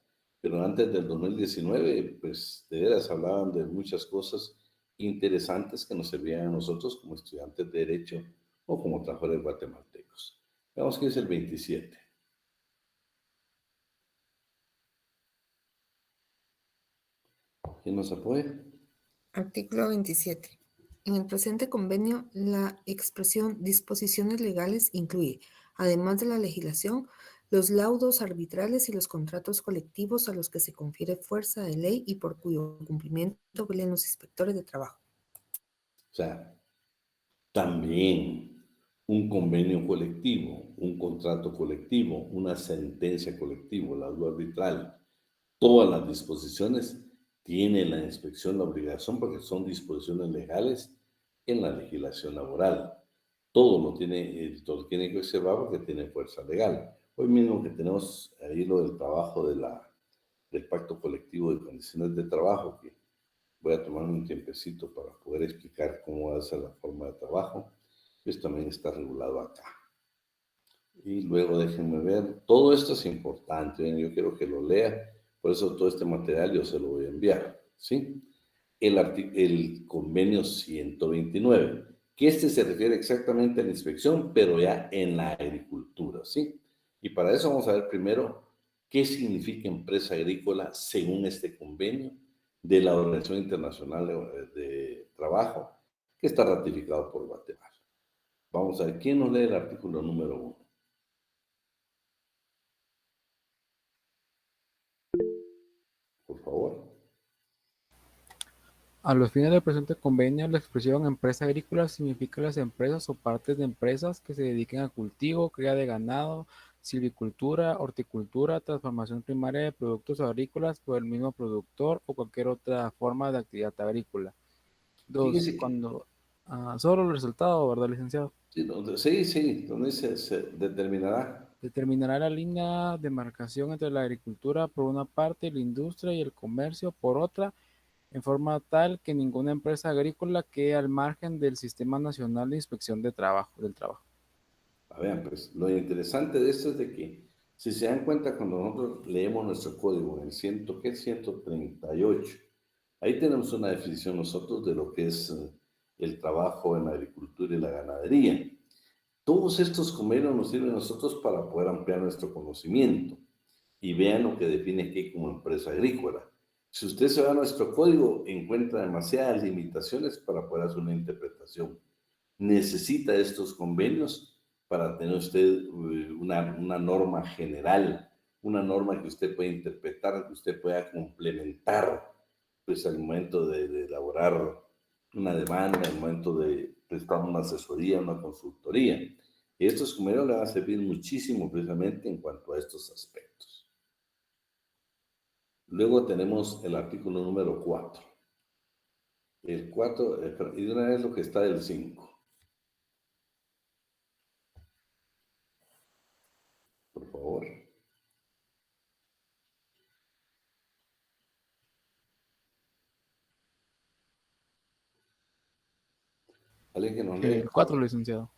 pero antes del 2019, pues de veras hablaban de muchas cosas interesantes que nos servían a nosotros como estudiantes de Derecho o como trabajadores guatemaltecos. Veamos qué es el 27. ¿Quién nos apoya?
Artículo 27. En el presente convenio, la expresión disposiciones legales incluye, además de la legislación, los laudos arbitrales y los contratos colectivos a los que se confiere fuerza de ley y por cuyo cumplimiento velan los inspectores de trabajo.
O sea, también un convenio colectivo, un contrato colectivo, una sentencia colectiva, laudo arbitral, todas las disposiciones tiene la inspección la obligación porque son disposiciones legales en la legislación laboral. Todo lo tiene que observar porque tiene fuerza legal. Hoy mismo que tenemos ahí lo del trabajo del pacto colectivo de condiciones de trabajo, que voy a tomar un tiempecito para poder explicar cómo va a ser la forma de trabajo. Esto también está regulado acá. Y luego déjenme ver, todo esto es importante, yo quiero que lo lea, por eso todo este material yo se lo voy a enviar, ¿sí? El convenio 129, que este se refiere exactamente a la inspección, pero ya en la agricultura, ¿sí? Y para eso vamos a ver primero qué significa empresa agrícola según este convenio de la Organización Internacional de Trabajo, que está ratificado por Guatemala. Vamos a ver, ¿quién nos lee el artículo número 1? Por favor.
A los fines del presente convenio, la expresión empresa agrícola significa las empresas o partes de empresas que se dediquen a cultivo, cría de ganado, silvicultura, horticultura, transformación primaria de productos agrícolas por el mismo productor o cualquier otra forma de actividad agrícola. Dos,
Fíjese que,
cuando solo el resultado, ¿verdad, licenciado?
sí, donde se determinará.
Determinará la línea de demarcación entre la agricultura por una parte y la industria y el comercio por otra, en forma tal que ninguna empresa agrícola quede al margen del Sistema Nacional de Inspección del Trabajo.
A ver, pues lo interesante de esto es de que, si se dan cuenta, cuando nosotros leemos nuestro código en el 138, ahí tenemos una definición nosotros de lo que es el trabajo en la agricultura y la ganadería. Todos estos convenios nos sirven a nosotros para poder ampliar nuestro conocimiento y vean lo que define aquí como empresa agrícola. Si usted se va a nuestro código, encuentra demasiadas limitaciones para poder hacer una interpretación. Necesita estos convenios para tener usted una norma general, una norma que usted pueda interpretar, que usted pueda complementar pues, al momento de elaborar una demanda, al momento de prestar una asesoría, una consultoría. Y estos convenios le van a servir muchísimo precisamente en cuanto a estos aspectos. Luego tenemos el artículo número 4. El 4, y de una vez lo que está del 5. Por favor. ¿Alguien que nos lee?
El 4, licenciado.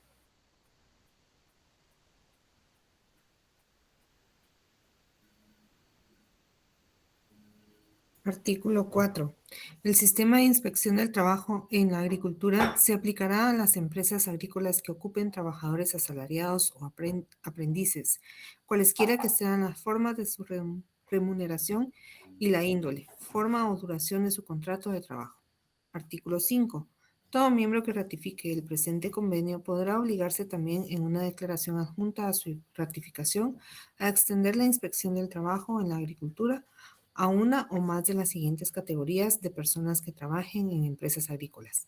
Artículo 4. El sistema de inspección del trabajo en la agricultura se aplicará a las empresas agrícolas que ocupen trabajadores asalariados o aprendices, cualesquiera que sean las formas de su remuneración y la índole, forma o duración de su contrato de trabajo. Artículo 5. Todo miembro que ratifique el presente convenio podrá obligarse también en una declaración adjunta a su ratificación a extender la inspección del trabajo en la agricultura a una o más de las siguientes categorías de personas que trabajen en empresas agrícolas.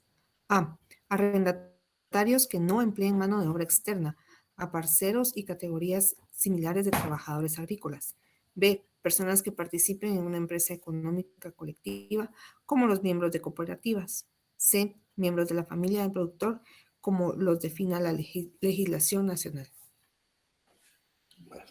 A. Arrendatarios que no empleen mano de obra externa, a parceros y categorías similares de trabajadores agrícolas. B. Personas que participen en una empresa económica colectiva, como los miembros de cooperativas. C. Miembros de la familia del productor, como los defina la legislación nacional.
Bueno,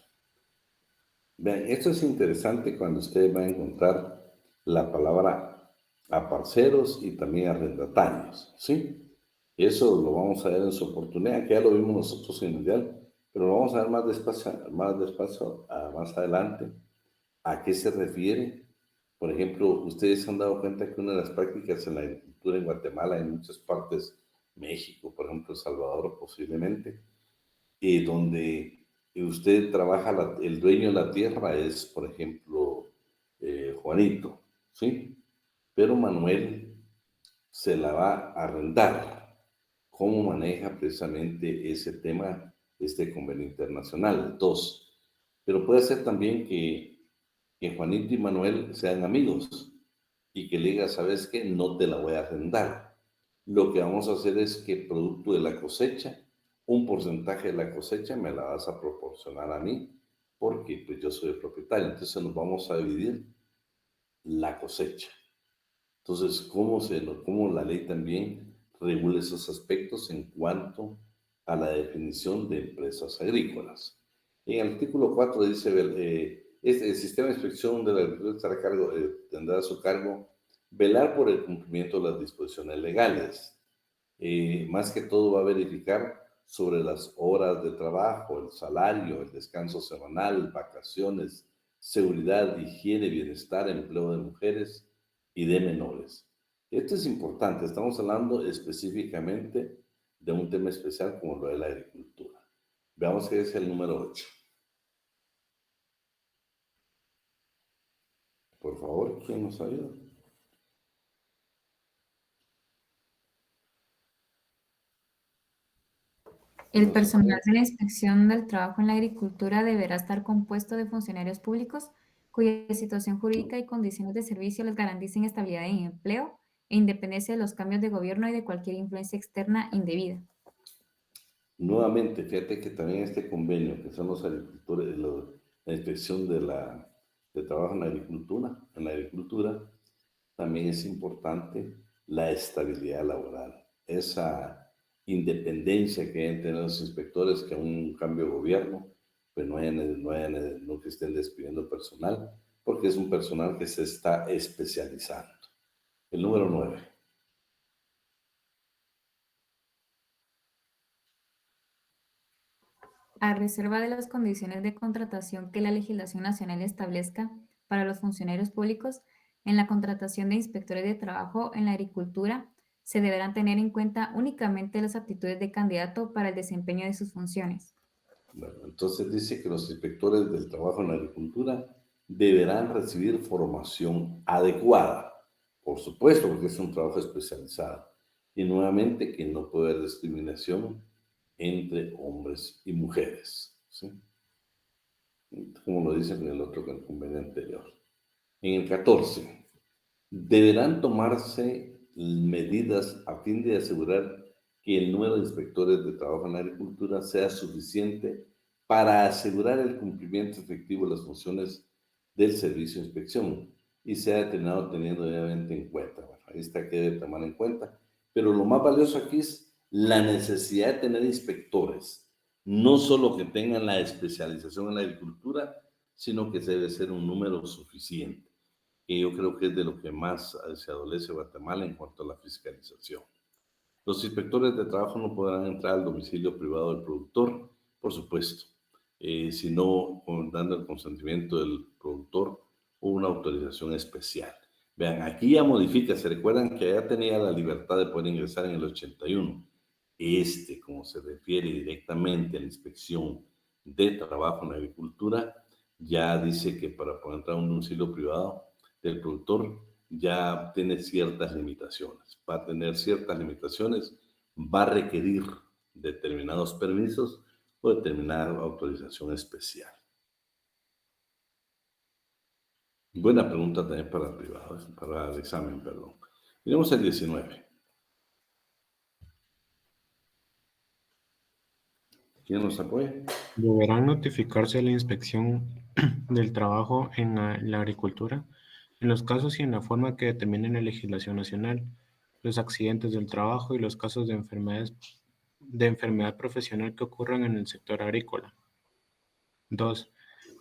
vean, esto es interesante cuando ustedes van a encontrar la palabra aparceros y también arrendatarios, ¿sí? Eso lo vamos a ver en su oportunidad, que ya lo vimos nosotros en el dial, pero lo vamos a ver más despacio más adelante. ¿A qué se refiere? Por ejemplo, ustedes se han dado cuenta que una de las prácticas en la agricultura en Guatemala, en muchas partes, México, por ejemplo, El Salvador posiblemente, donde usted trabaja, el dueño de la tierra es, por ejemplo, Juanito, ¿sí? Pero Manuel se la va a arrendar. ¿Cómo maneja precisamente ese tema, este convenio internacional? 2. Pero puede ser también que Juanito y Manuel sean amigos y que le diga, ¿sabes qué? No te la voy a arrendar. Lo que vamos a hacer es que producto de la cosecha, un porcentaje de la cosecha me la vas a proporcionar a mí, porque pues yo soy el propietario. Entonces nos vamos a dividir la cosecha. Entonces, ¿cómo la ley también regula esos aspectos en cuanto a la definición de empresas agrícolas? En el artículo 4 dice, el sistema de inspección de la agricultura tendrá a su cargo velar por el cumplimiento de las disposiciones legales. Más que todo va a verificar sobre las horas de trabajo, el salario, el descanso semanal, vacaciones, seguridad, higiene, bienestar, empleo de mujeres y de menores. Esto es importante, estamos hablando específicamente de un tema especial como lo de la agricultura. Veamos qué es el número 8. Por favor, ¿quién nos ayuda?
El personal de la inspección del trabajo en la agricultura deberá estar compuesto de funcionarios públicos cuya situación jurídica y condiciones de servicio les garanticen estabilidad en empleo e independencia de los cambios de gobierno y de cualquier influencia externa indebida.
Nuevamente, fíjate que también este convenio, que son los agricultores, la inspección de trabajo en la agricultura, también es importante la estabilidad laboral, esa independencia que deben tener los inspectores, que a un cambio de gobierno, pues no que estén despidiendo personal, porque es un personal que se está especializando. El número 9.
A reserva de las condiciones de contratación que la legislación nacional establezca para los funcionarios públicos, en la contratación de inspectores de trabajo en la agricultura se deberán tener en cuenta únicamente las aptitudes de candidato para el desempeño de sus funciones.
Bueno, entonces dice que los inspectores del trabajo en la agricultura deberán recibir formación adecuada, por supuesto, porque es un trabajo especializado. Y nuevamente que no puede haber discriminación entre hombres y mujeres, ¿sí? Como lo dice en el otro convenio anterior. En el 14, deberán tomarse medidas a fin de asegurar que el número de inspectores de trabajo en la agricultura sea suficiente para asegurar el cumplimiento efectivo de las funciones del servicio de inspección y sea determinado teniendo obviamente en cuenta. Bueno, ahí está que debe tomar en cuenta. Pero lo más valioso aquí es la necesidad de tener inspectores, no solo que tengan la especialización en la agricultura, sino que debe ser un número suficiente. Y yo creo que es de lo que más se adolece Guatemala en cuanto a la fiscalización. Los inspectores de trabajo no podrán entrar al domicilio privado del productor, por supuesto, sino dando el consentimiento del productor o una autorización especial. Vean, aquí ya modifica, se recuerdan que ya tenía la libertad de poder ingresar en el 81. Como se refiere directamente a la inspección de trabajo en la agricultura, ya dice que para poder entrar a un domicilio privado del productor ya tiene ciertas limitaciones. Va a tener ciertas limitaciones, va a requerir determinados permisos o determinada autorización especial. Buena pregunta también para el privado, para el examen, perdón. Miremos el 19. ¿Quién nos apoya?
Deberán notificarse la inspección del trabajo en la agricultura en los casos y en la forma que determine la legislación nacional, los accidentes del trabajo y los casos de enfermedad profesional que ocurran en el sector agrícola. 2.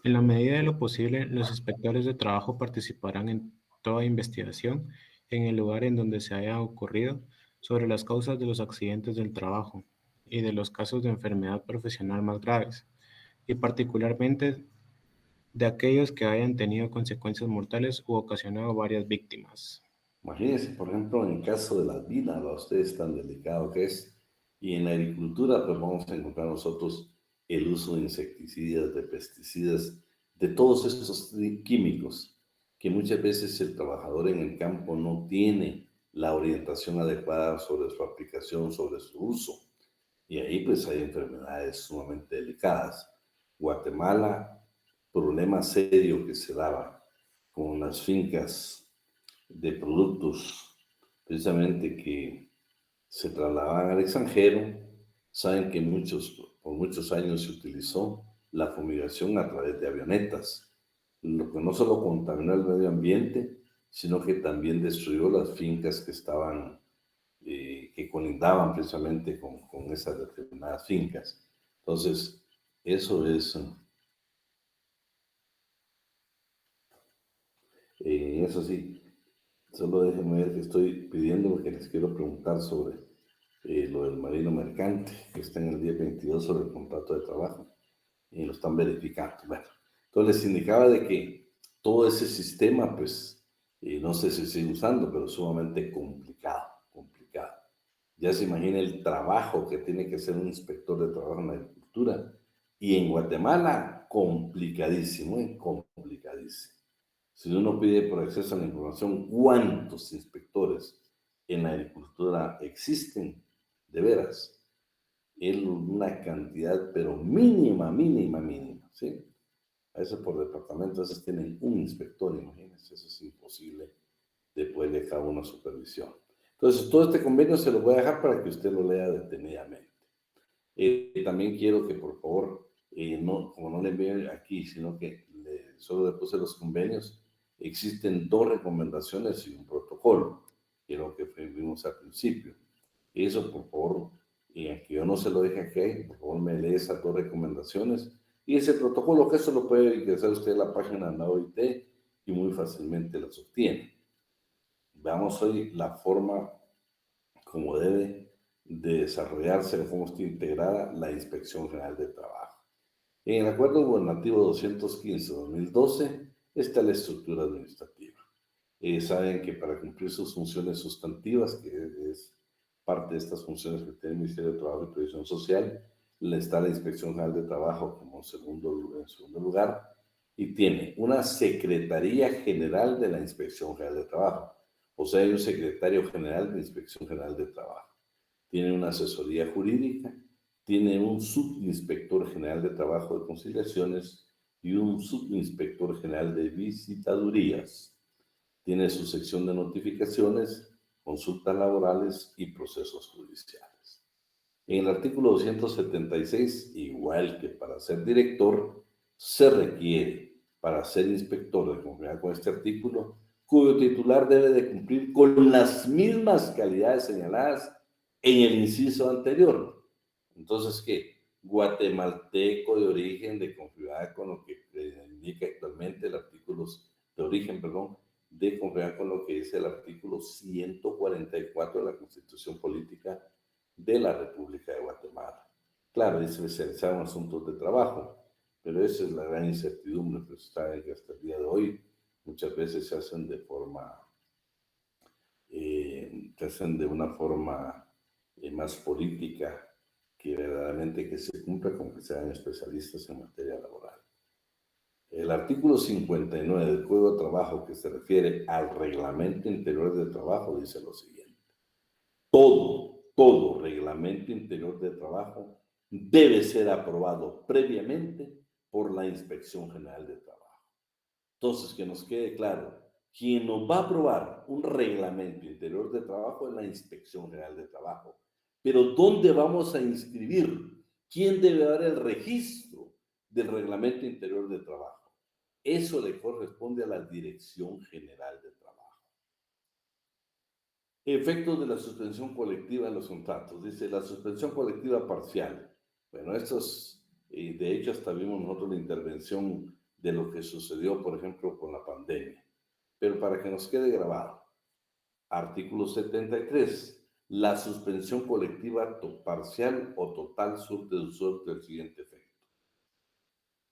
En la medida de lo posible, los inspectores de trabajo participarán en toda investigación en el lugar en donde se haya ocurrido sobre las causas de los accidentes del trabajo y de los casos de enfermedad profesional más graves, y particularmente de aquellos que hayan tenido consecuencias mortales u ocasionado varias víctimas.
Imagínense, por ejemplo, en el caso de la vida, a ustedes tan delicado que es, y en la agricultura, pues vamos a encontrar nosotros el uso de insecticidas, de pesticidas, de todos estos químicos, que muchas veces el trabajador en el campo no tiene la orientación adecuada sobre su aplicación, sobre su uso. Y ahí pues hay enfermedades sumamente delicadas. Guatemala, problema serio que se daba con las fincas de productos precisamente que se trasladaban al extranjero. Saben que por muchos años se utilizó la fumigación a través de avionetas, lo que no solo contaminó el medio ambiente, sino que también destruyó las fincas que estaban, que colindaban precisamente con esas determinadas fincas. Entonces, eso sí, solo déjenme ver que estoy pidiendo porque les quiero preguntar sobre lo del marino mercante, que está en el día 22 sobre el contrato de trabajo, y lo están verificando. Bueno, entonces les indicaba de que todo ese sistema, pues, no sé si sigue usando, pero sumamente complicado. Ya se imagina el trabajo que tiene que hacer un inspector de trabajo en la agricultura, y en Guatemala, complicadísimo, complicadísimo. Si uno pide por acceso a la información cuántos inspectores en la agricultura existen, de veras, es una cantidad, pero mínima, ¿sí? A veces por departamento, a veces tienen un inspector, imagínense, eso es imposible de poder dejar una supervisión. Entonces, todo este convenio se lo voy a dejar para que usted lo lea detenidamente. También quiero que, por favor, como no le envío aquí, sino que solo le puse los convenios, existen 2 recomendaciones y un protocolo, que es lo que vimos al principio. Eso, por favor, que yo no se lo deje aquí, por favor me lee esas 2 recomendaciones y ese protocolo, que eso lo puede ingresar usted a la página de la OIT y muy fácilmente las obtiene. Veamos hoy la forma como debe de desarrollarse, cómo está integrada la Inspección General de Trabajo. En el Acuerdo Gubernativo 215-2012 está la estructura administrativa. Saben que para cumplir sus funciones sustantivas, que es parte de estas funciones que tiene el Ministerio de Trabajo y Previsión Social, está la Inspección General de Trabajo como en segundo lugar, y tiene una Secretaría General de la Inspección General de Trabajo. O sea, hay un secretario general de Inspección General de Trabajo. Tiene una asesoría jurídica, tiene un subinspector general de Trabajo de Conciliaciones y un subinspector general de Visitadurías. Tiene su sección de notificaciones, consultas laborales y procesos judiciales. En el artículo 276, igual que para ser director, se requiere para ser inspector de conformidad con este artículo, cuyo titular debe de cumplir con las mismas calidades señaladas en el inciso anterior. Entonces, ¿qué? Guatemalteco de origen, de conformidad con lo que indica actualmente el artículo de origen, perdón, de conformidad con lo que dice el artículo 144 de la Constitución Política de la República de Guatemala. Claro, es especializado en asuntos de trabajo, pero esa es la gran incertidumbre, pues saben que hasta el día de hoy muchas veces se hacen de forma se hacen de una forma más política que verdaderamente que se cumpla con que sean especialistas en materia laboral. El artículo 59 del Código de Trabajo, que se refiere al Reglamento Interior de Trabajo, dice lo siguiente: todo reglamento interior de trabajo debe ser aprobado previamente por la Inspección General de Trabajo. Entonces, que nos quede claro, quien nos va a aprobar un reglamento interior de trabajo es la Inspección General de Trabajo. Pero ¿dónde vamos a inscribir? ¿Quién debe dar el registro del reglamento interior de trabajo? Eso le corresponde a la Dirección General de Trabajo. Efectos de la suspensión colectiva en los contratos. Dice la suspensión colectiva parcial. Bueno, estos, de hecho, hasta vimos nosotros la intervención de lo que sucedió, por ejemplo, con la pandemia. Pero para que nos quede grabado, artículo 73. La suspensión colectiva parcial o total surte el siguiente efecto.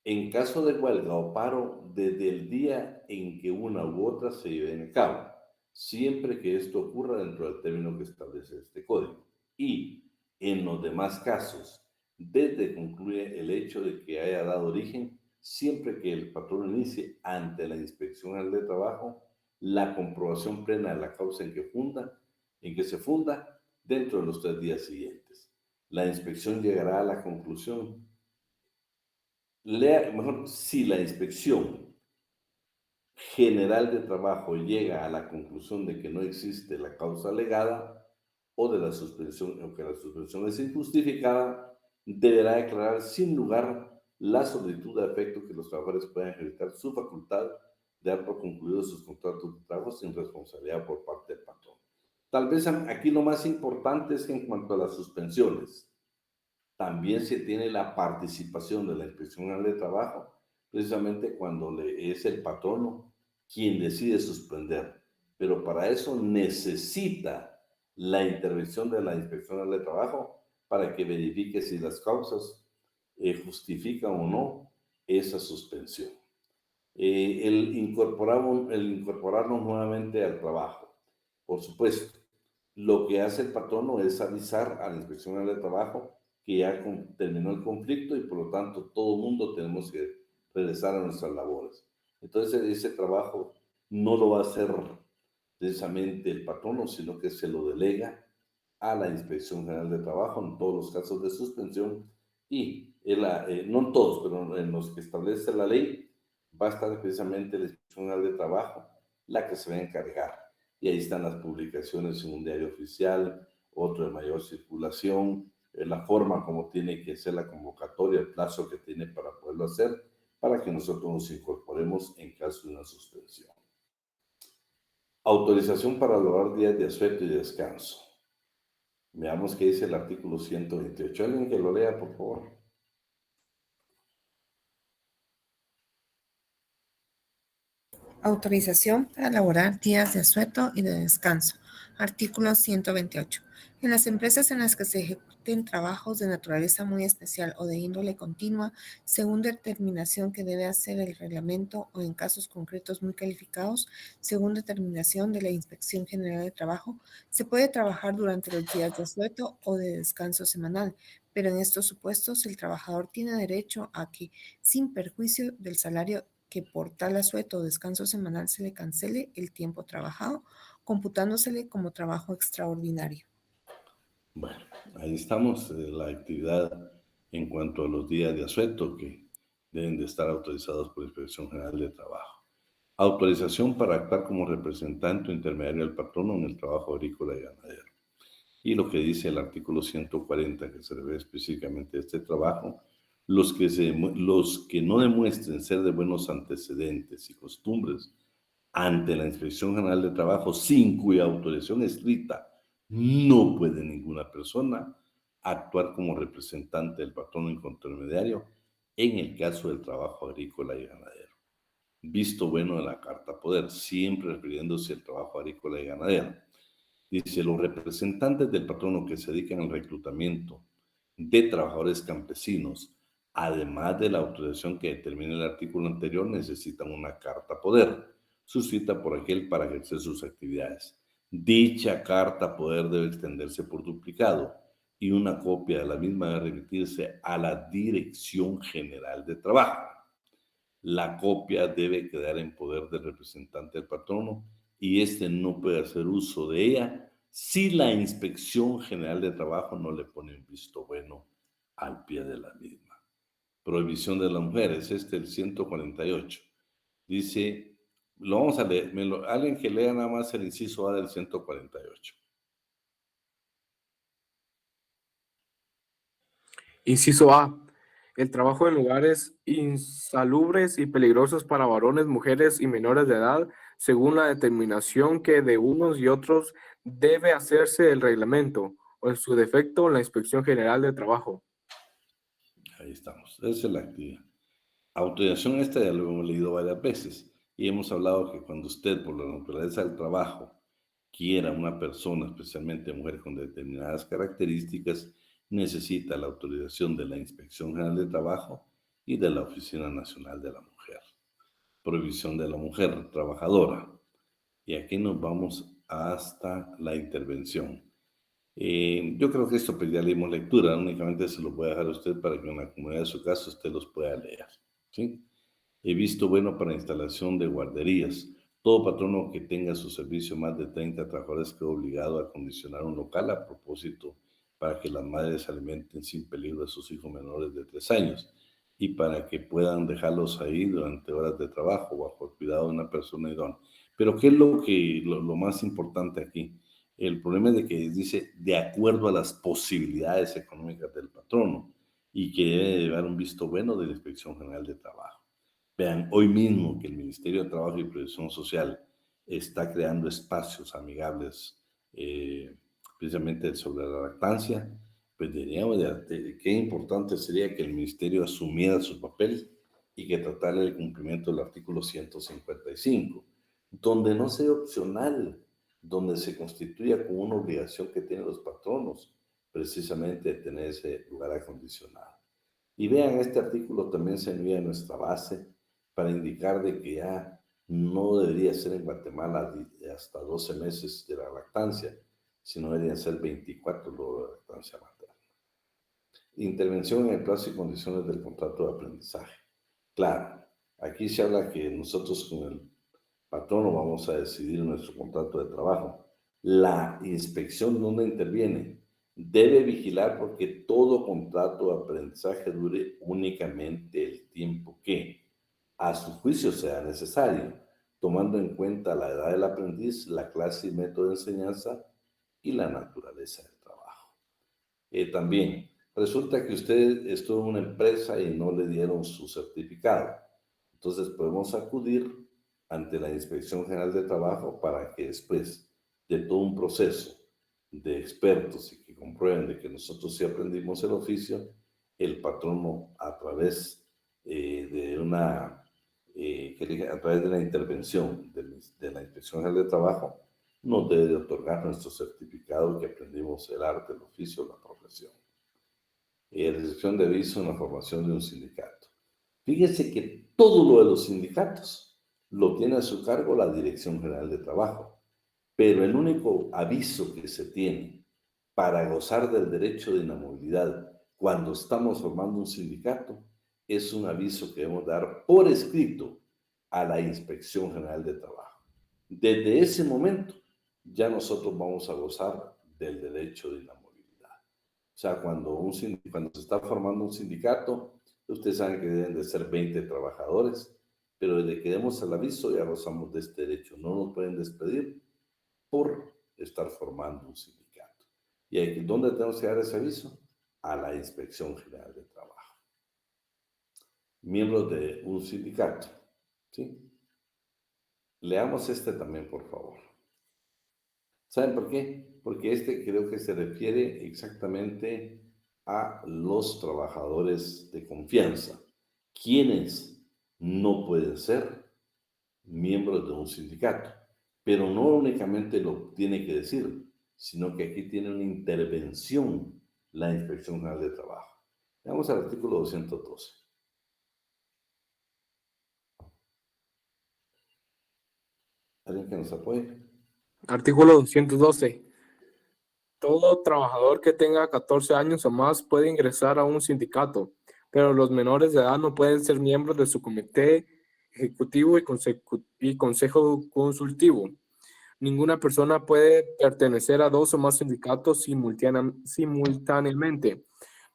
En caso de huelga o paro, desde el día en que una u otra se lleven a cabo, siempre que esto ocurra dentro del término que establece este código. Y en los demás casos, desde que concluye el hecho de que haya dado origen, siempre que el patrón inicie ante la Inspección General de Trabajo la comprobación plena de la causa en que se funda dentro de los 3 días siguientes. La inspección llegará a la conclusión, si la Inspección General de Trabajo llega a la conclusión de que no existe la causa alegada o de la suspensión, o que la suspensión es injustificada, deberá declarar sin lugar la solicitud de efecto que los trabajadores puedan ejercitar su facultad de dar por concluidos sus contratos de trabajo sin responsabilidad por parte del patrón. Tal vez aquí lo más importante es que en cuanto a las suspensiones, también se tiene la participación de la Inspección General de Trabajo, precisamente cuando es el patrono quien decide suspender. Pero para eso necesita la intervención de la Inspección General de Trabajo para que verifique si las causas justifican o no esa suspensión. El incorporarnos nuevamente al trabajo. Por supuesto, lo que hace el patrono es avisar a la Inspección General de Trabajo que ya terminó el conflicto y por lo tanto todo el mundo tenemos que regresar a nuestras labores. Entonces ese trabajo no lo va a hacer precisamente el patrono, sino que se lo delega a la Inspección General de Trabajo en todos los casos de suspensión y no en todos, pero en los que establece la ley va a estar precisamente la Inspección General de Trabajo la que se va a encargar. Y ahí están las publicaciones en un diario oficial, otro de mayor circulación, la forma como tiene que ser la convocatoria, el plazo que tiene para poderlo hacer, para que nosotros nos incorporemos en caso de una suspensión. Autorización para lograr días de asueto y descanso. Veamos qué dice el artículo 128. ¿Alguien que lo lea, por favor?
Autorización para elaborar días de asueto y de descanso. Artículo 128. En las empresas en las que se ejecuten trabajos de naturaleza muy especial o de índole continua, según determinación que debe hacer el reglamento o en casos concretos muy calificados, según determinación de la Inspección General de Trabajo, se puede trabajar durante los días de asueto o de descanso semanal, pero en estos supuestos el trabajador tiene derecho a que, sin perjuicio del salario que por tal asueto o descanso semanal se le cancele el tiempo trabajado, computándosele como trabajo extraordinario.
Bueno, ahí estamos, la actividad en cuanto a los días de asueto que deben de estar autorizados por la Inspección General de Trabajo. Autorización para actuar como representante o intermediario del patrono en el trabajo agrícola y ganadero. Y lo que dice el artículo 140, que se refiere específicamente a este trabajo, los que no demuestren ser de buenos antecedentes y costumbres ante la Inspección General de Trabajo, sin cuya autorización escrita no puede ninguna persona actuar como representante del patrono intermediario en el caso del trabajo agrícola y ganadero. Visto bueno de la Carta Poder, siempre refiriéndose al trabajo agrícola y ganadero. Dice, los representantes del patrono que se dedican al reclutamiento de trabajadores campesinos, además de la autorización que determina el artículo anterior, necesitan una carta poder, suscrita por aquel para ejercer sus actividades. Dicha carta poder debe extenderse por duplicado y una copia de la misma debe remitirse a la Dirección General de Trabajo. La copia debe quedar en poder del representante del patrono y éste no puede hacer uso de ella si la Inspección General de Trabajo no le pone un visto bueno al pie de la misma. Prohibición de las mujeres, el 148. Dice, lo vamos a leer, alguien que lea nada más el inciso A del 148.
Inciso A. El trabajo en lugares insalubres y peligrosos para varones, mujeres y menores de edad, según la determinación que de unos y otros debe hacerse el reglamento, o en su defecto, la Inspección General de Trabajo.
Ahí estamos, esa es la actividad. Autorización esta ya lo hemos leído varias veces y hemos hablado que cuando usted, por la naturaleza del trabajo, quiera una persona, especialmente mujer con determinadas características, necesita la autorización de la Inspección General de Trabajo y de la Oficina Nacional de la Mujer. Prohibición de la mujer trabajadora. Y aquí nos vamos hasta la intervención. Yo creo que esto pues ya leímos lectura, únicamente se lo voy a dejar a usted para que en la comunidad de su caso usted los pueda leer, ¿sí? He visto bueno para instalación de guarderías. Todo patrono que tenga su servicio más de 30 trabajadores queda obligado a acondicionar un local a propósito para que las madres se alimenten sin peligro a sus hijos menores de 3 años y para que puedan dejarlos ahí durante horas de trabajo bajo el cuidado de una persona idónea. Pero ¿qué es lo más importante aquí? El problema es de que dice de acuerdo a las posibilidades económicas del patrono y que debe dar un visto bueno de la Inspección General de Trabajo. Vean, hoy mismo que el Ministerio de Trabajo y Previsión Social está creando espacios amigables precisamente sobre la lactancia, pues diríamos qué importante sería que el Ministerio asumiera su papel y que tratara el cumplimiento del artículo 155, donde no sea opcional, donde se constituya como una obligación que tienen los patronos, precisamente de tener ese lugar acondicionado. Y vean, este artículo también se envía a nuestra base para indicar de que ya no debería ser en Guatemala hasta 12 meses de la lactancia, sino deberían ser 24 luego de la lactancia materna. Intervención en el plazo y condiciones del contrato de aprendizaje. Claro, aquí se habla que nosotros con el patrono vamos a decidir nuestro contrato de trabajo. La inspección donde interviene debe vigilar porque todo contrato de aprendizaje dure únicamente el tiempo que a su juicio sea necesario, tomando en cuenta la edad del aprendiz, la clase y método de enseñanza y la naturaleza del trabajo. También, resulta que usted estuvo en una empresa y no le dieron su certificado. Entonces podemos acudir ante la Inspección General de Trabajo para que después de todo un proceso de expertos y que comprueben de que nosotros sí aprendimos el oficio, el patrono a través a través de la intervención de la Inspección General de Trabajo, nos debe de otorgar nuestro certificado que aprendimos el arte, el oficio, la profesión. Recepción de aviso en la formación de un sindicato. Fíjense que todo lo de los sindicatos lo tiene a su cargo la Dirección General de Trabajo, pero el único aviso que se tiene para gozar del derecho de inamovilidad cuando estamos formando un sindicato es un aviso que debemos dar por escrito a la Inspección General de Trabajo. Desde ese momento ya nosotros vamos a gozar del derecho de inamovilidad. O sea, cuando se está formando un sindicato, ustedes saben que deben de ser 20 trabajadores, pero desde que demos el aviso ya gozamos de este derecho. No nos pueden despedir por estar formando un sindicato. ¿Y aquí, dónde tenemos que dar ese aviso? A la Inspección General de Trabajo. Miembros de un sindicato, ¿sí? Leamos este también, por favor. ¿Saben por qué? Porque este creo que se refiere exactamente a los trabajadores de confianza, quienes no pueden ser miembros de un sindicato, pero no únicamente lo tiene que decir, sino que aquí tiene una intervención la Inspección General de Trabajo. Vamos al artículo 212. ¿Alguien que nos apoye?
Artículo 212. Todo trabajador que tenga 14 años o más puede ingresar a un sindicato, pero los menores de edad no pueden ser miembros de su comité ejecutivo y consejo consultivo. Ninguna persona puede pertenecer a 2 o más sindicatos simultáneamente.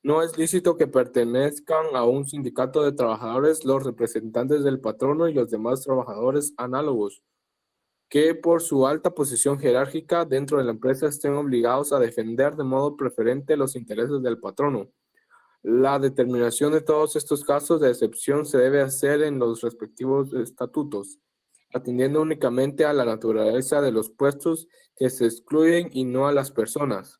No es lícito que pertenezcan a un sindicato de trabajadores los representantes del patrono y los demás trabajadores análogos, que por su alta posición jerárquica dentro de la empresa estén obligados a defender de modo preferente los intereses del patrono. La determinación de todos estos casos de excepción se debe hacer en los respectivos estatutos, atendiendo únicamente a la naturaleza de los puestos que se excluyen y no a las personas.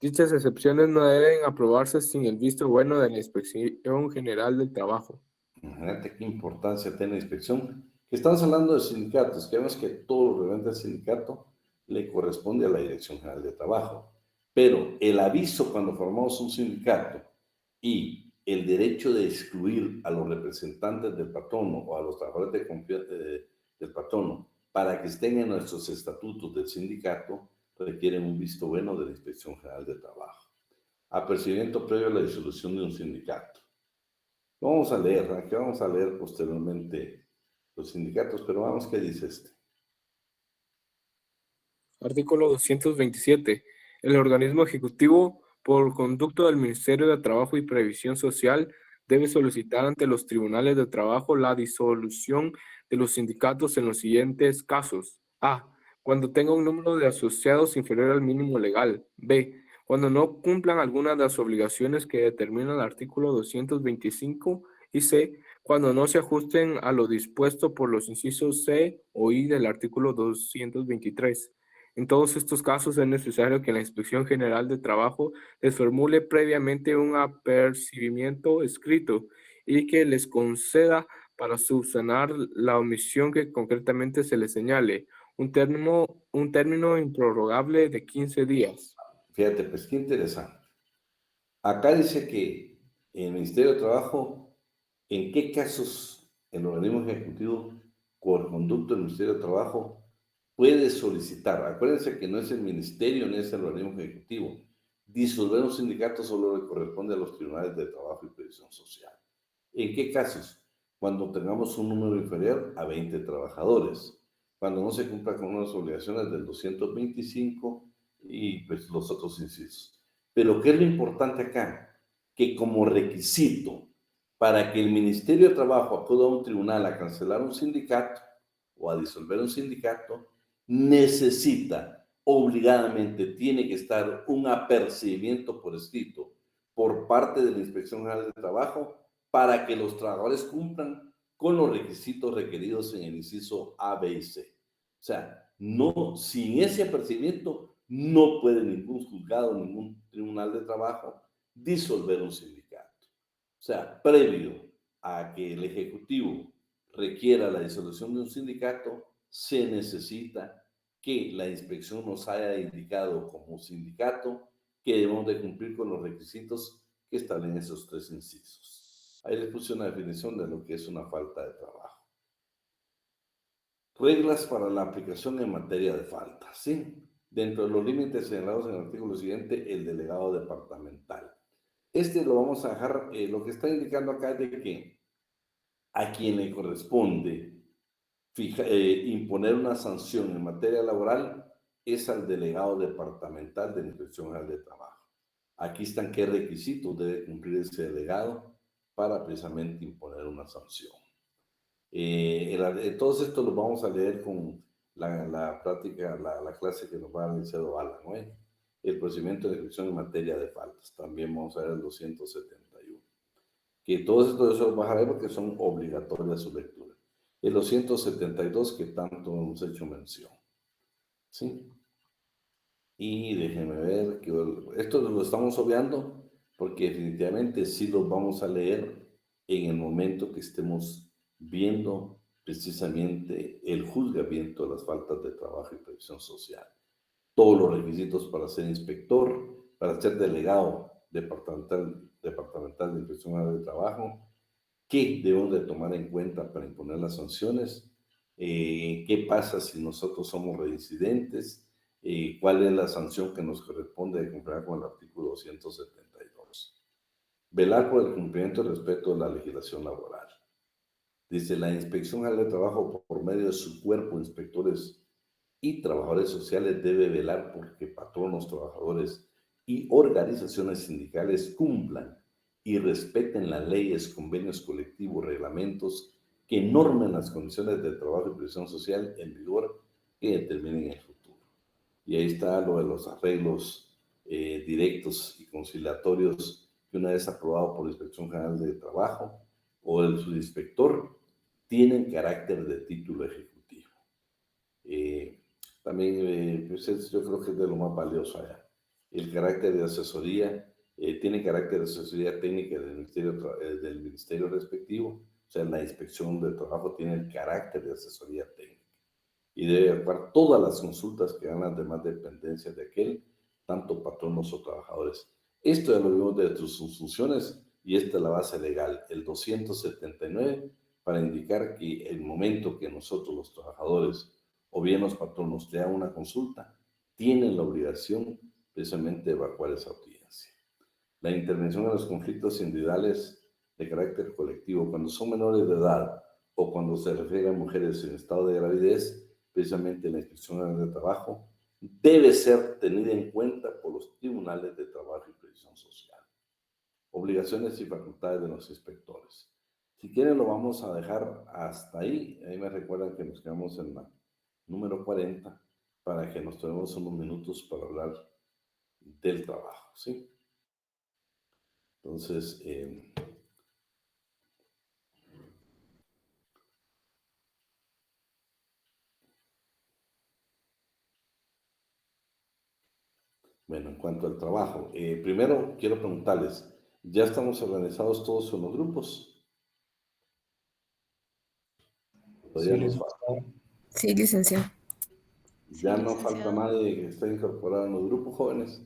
Dichas excepciones no deben aprobarse sin el visto bueno de la Inspección General del Trabajo.
Imagínate qué importancia tiene la inspección. Que estamos hablando de sindicatos, que vemos que todo lo referente al sindicato le corresponde a la Dirección General de Trabajo. Pero el aviso cuando formamos un sindicato y el derecho de excluir a los representantes del patrono o a los trabajadores del patrono para que estén en nuestros estatutos del sindicato requieren un visto bueno de la Inspección General de Trabajo. Apercibimiento previo a la disolución de un sindicato. Vamos a leer, aquí vamos a leer posteriormente los sindicatos, pero vamos, ¿qué dice este?
Artículo 227. El organismo ejecutivo, por conducto del Ministerio de Trabajo y Previsión Social, debe solicitar ante los tribunales de trabajo la disolución de los sindicatos en los siguientes casos. A. Cuando tenga un número de asociados inferior al mínimo legal. B. Cuando no cumplan alguna de las obligaciones que determina el artículo 225. Y C. Cuando no se ajusten a lo dispuesto por los incisos C o I del artículo 223. En todos estos casos es necesario que la Inspección General de Trabajo les formule previamente un apercibimiento escrito y que les conceda para subsanar la omisión que concretamente se les señale un término improrrogable de 15 días.
Fíjate, pues qué interesante. Acá dice que el Ministerio de Trabajo, ¿en qué casos el organismo ejecutivo, por conducto del Ministerio de Trabajo, puede solicitar? Acuérdense que no es el ministerio ni es el organismo ejecutivo. Disolver un sindicato solo le corresponde a los tribunales de trabajo y previsión social. ¿En qué casos? Cuando tengamos un número inferior a 20 trabajadores, cuando no se cumpla con unas obligaciones del 225 y pues los otros incisos. Pero ¿qué es lo importante acá? Que como requisito para que el Ministerio de Trabajo acuda a un tribunal a cancelar un sindicato o a disolver un sindicato, necesita obligadamente, tiene que estar un apercibimiento por escrito por parte de la Inspección General de Trabajo para que los trabajadores cumplan con los requisitos requeridos en el inciso A, B y C. O sea, no, sin ese apercibimiento no puede ningún juzgado, ningún tribunal de trabajo disolver un sindicato. O sea, previo a que el Ejecutivo requiera la disolución de un sindicato, se necesita que la inspección nos haya indicado como sindicato que debemos de cumplir con los requisitos que establecen esos 3 incisos. Ahí les puse una definición de lo que es una falta de trabajo. Reglas para la aplicación en materia de falta, ¿sí? Dentro de los límites señalados en el artículo siguiente, el delegado departamental. Este lo vamos a dejar, lo que está indicando acá es de que a quien le corresponde imponer una sanción en materia laboral es al delegado departamental de la Inspección General de Trabajo. Aquí están qué requisitos debe cumplir ese delegado para precisamente imponer una sanción. Todos estos los vamos a leer con la práctica, la clase que nos va a dar el licenciado Alan, ¿no? El procedimiento de ejecución en materia de faltas. También vamos a ver el 271. Que todos estos los vas a ver porque son obligatorias su lectura. El 272 que tanto hemos hecho mención. ¿Sí? Y déjenme ver, que esto lo estamos obviando porque definitivamente sí los vamos a leer en el momento que estemos viendo precisamente el juzgamiento de las faltas de trabajo y previsión social. Todos los requisitos para ser inspector, para ser delegado departamental de Inspección General de Trabajo, qué debemos de tomar en cuenta para imponer las sanciones, qué pasa si nosotros somos reincidentes, cuál es la sanción que nos corresponde de cumplir con el artículo 272. Velar por el cumplimiento y respeto de la legislación laboral. Dice, la Inspección General de Trabajo, por medio de su cuerpo, inspectores y trabajadores sociales, debe velar por que patronos, trabajadores y organizaciones sindicales cumplan y respeten las leyes, convenios colectivos, reglamentos que normen las condiciones de trabajo y previsión social en vigor que determinen el futuro. Y ahí está lo de los arreglos directos y conciliatorios que una vez aprobado por la Inspección General de Trabajo o el subinspector, tienen carácter de título ejecutivo. También pues yo creo que es de lo más valioso allá. El carácter de asesoría tiene carácter de asesoría técnica del ministerio respectivo, o sea, la Inspección de Trabajo tiene el carácter de asesoría técnica y debe actuar todas las consultas que hagan las demás dependencias de aquel, tanto patronos o trabajadores. Esto ya lo vimos de sus funciones y esta es la base legal, el 279, para indicar que el momento que nosotros los trabajadores o bien los patronos le hagan una consulta, tienen la obligación precisamente de evacuar esa audiencia. La intervención en los conflictos individuales de carácter colectivo, cuando son menores de edad o cuando se refiere a mujeres en estado de gravidez, precisamente la Inspección General de Trabajo debe ser tenida en cuenta por los tribunales de trabajo y previsión social. Obligaciones y facultades de los inspectores. Si quieren lo vamos a dejar hasta ahí. Ahí me recuerdan que nos quedamos en la número 40 para que nos tomemos unos minutos para hablar del trabajo, ¿sí? Entonces, bueno, en cuanto al trabajo, primero quiero preguntarles, ¿ya estamos organizados todos en los grupos? Todavía nos falta.
Sí, licenciado.
Ya no falta nadie que esté incorporado en los grupos, jóvenes.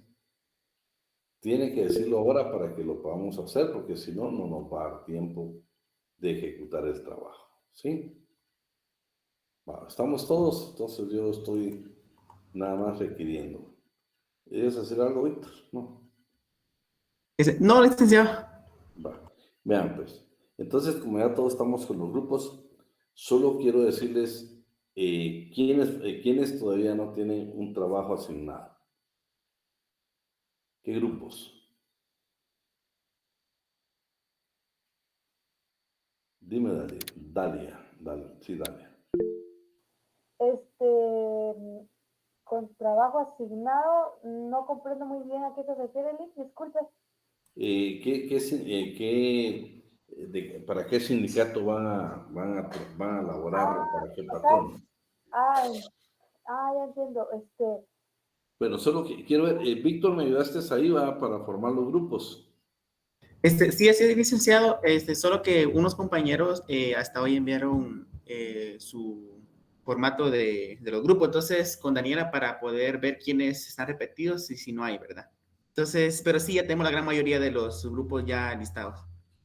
Tiene que decirlo ahora para que lo podamos hacer, porque si no, no nos va a dar tiempo de ejecutar el trabajo, ¿sí? Bueno, estamos todos, entonces yo estoy nada más requiriendo. ¿Quieres hacer algo, Víctor? No.
No, licenciado.
Va. Vean, pues. Entonces, como ya todos estamos con los grupos, solo quiero decirles quiénes todavía no tienen un trabajo asignado. ¿Qué grupos? Dime, Dalia. Sí, Dalia.
Con trabajo asignado, no comprendo muy bien a qué se refiere, Liz, disculpe.
¿Para qué sindicato van a laborar o para qué patrón?
Ya entiendo.
Bueno, solo quiero ver, Víctor, ¿me ayudaste ahí, va, para formar los grupos?
Sí, así es, licenciado. Solo que unos compañeros hasta hoy enviaron su formato de los grupos. Entonces, con Daniela para poder ver quiénes están repetidos y si no hay, ¿verdad? Entonces, pero sí, ya tenemos la gran mayoría de los grupos ya listados.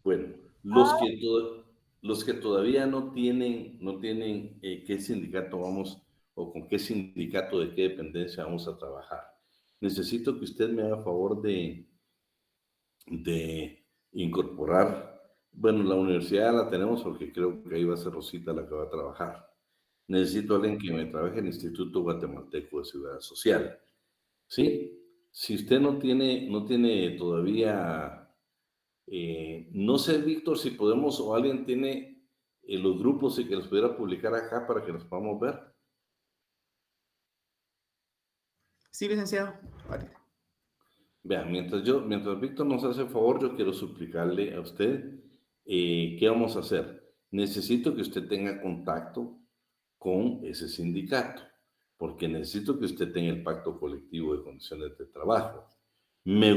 Bueno, los que todavía no tienen qué sindicato vamos o con qué sindicato de qué dependencia vamos a trabajar. Necesito que usted me haga favor de incorporar, bueno, la universidad la tenemos porque creo que ahí va a ser Rosita la que va a trabajar. Necesito a alguien que me trabaje en el Instituto Guatemalteco de Seguridad Social, ¿sí? Si usted no tiene todavía, no sé, Víctor, si podemos o alguien tiene los grupos y que los pudiera publicar acá para que los podamos ver.
Sí, licenciado. Vale.
Vean, mientras Víctor nos hace favor, yo quiero suplicarle a usted, ¿qué vamos a hacer? Necesito que usted tenga contacto con ese sindicato, porque necesito que usted tenga el pacto colectivo de condiciones de trabajo. Me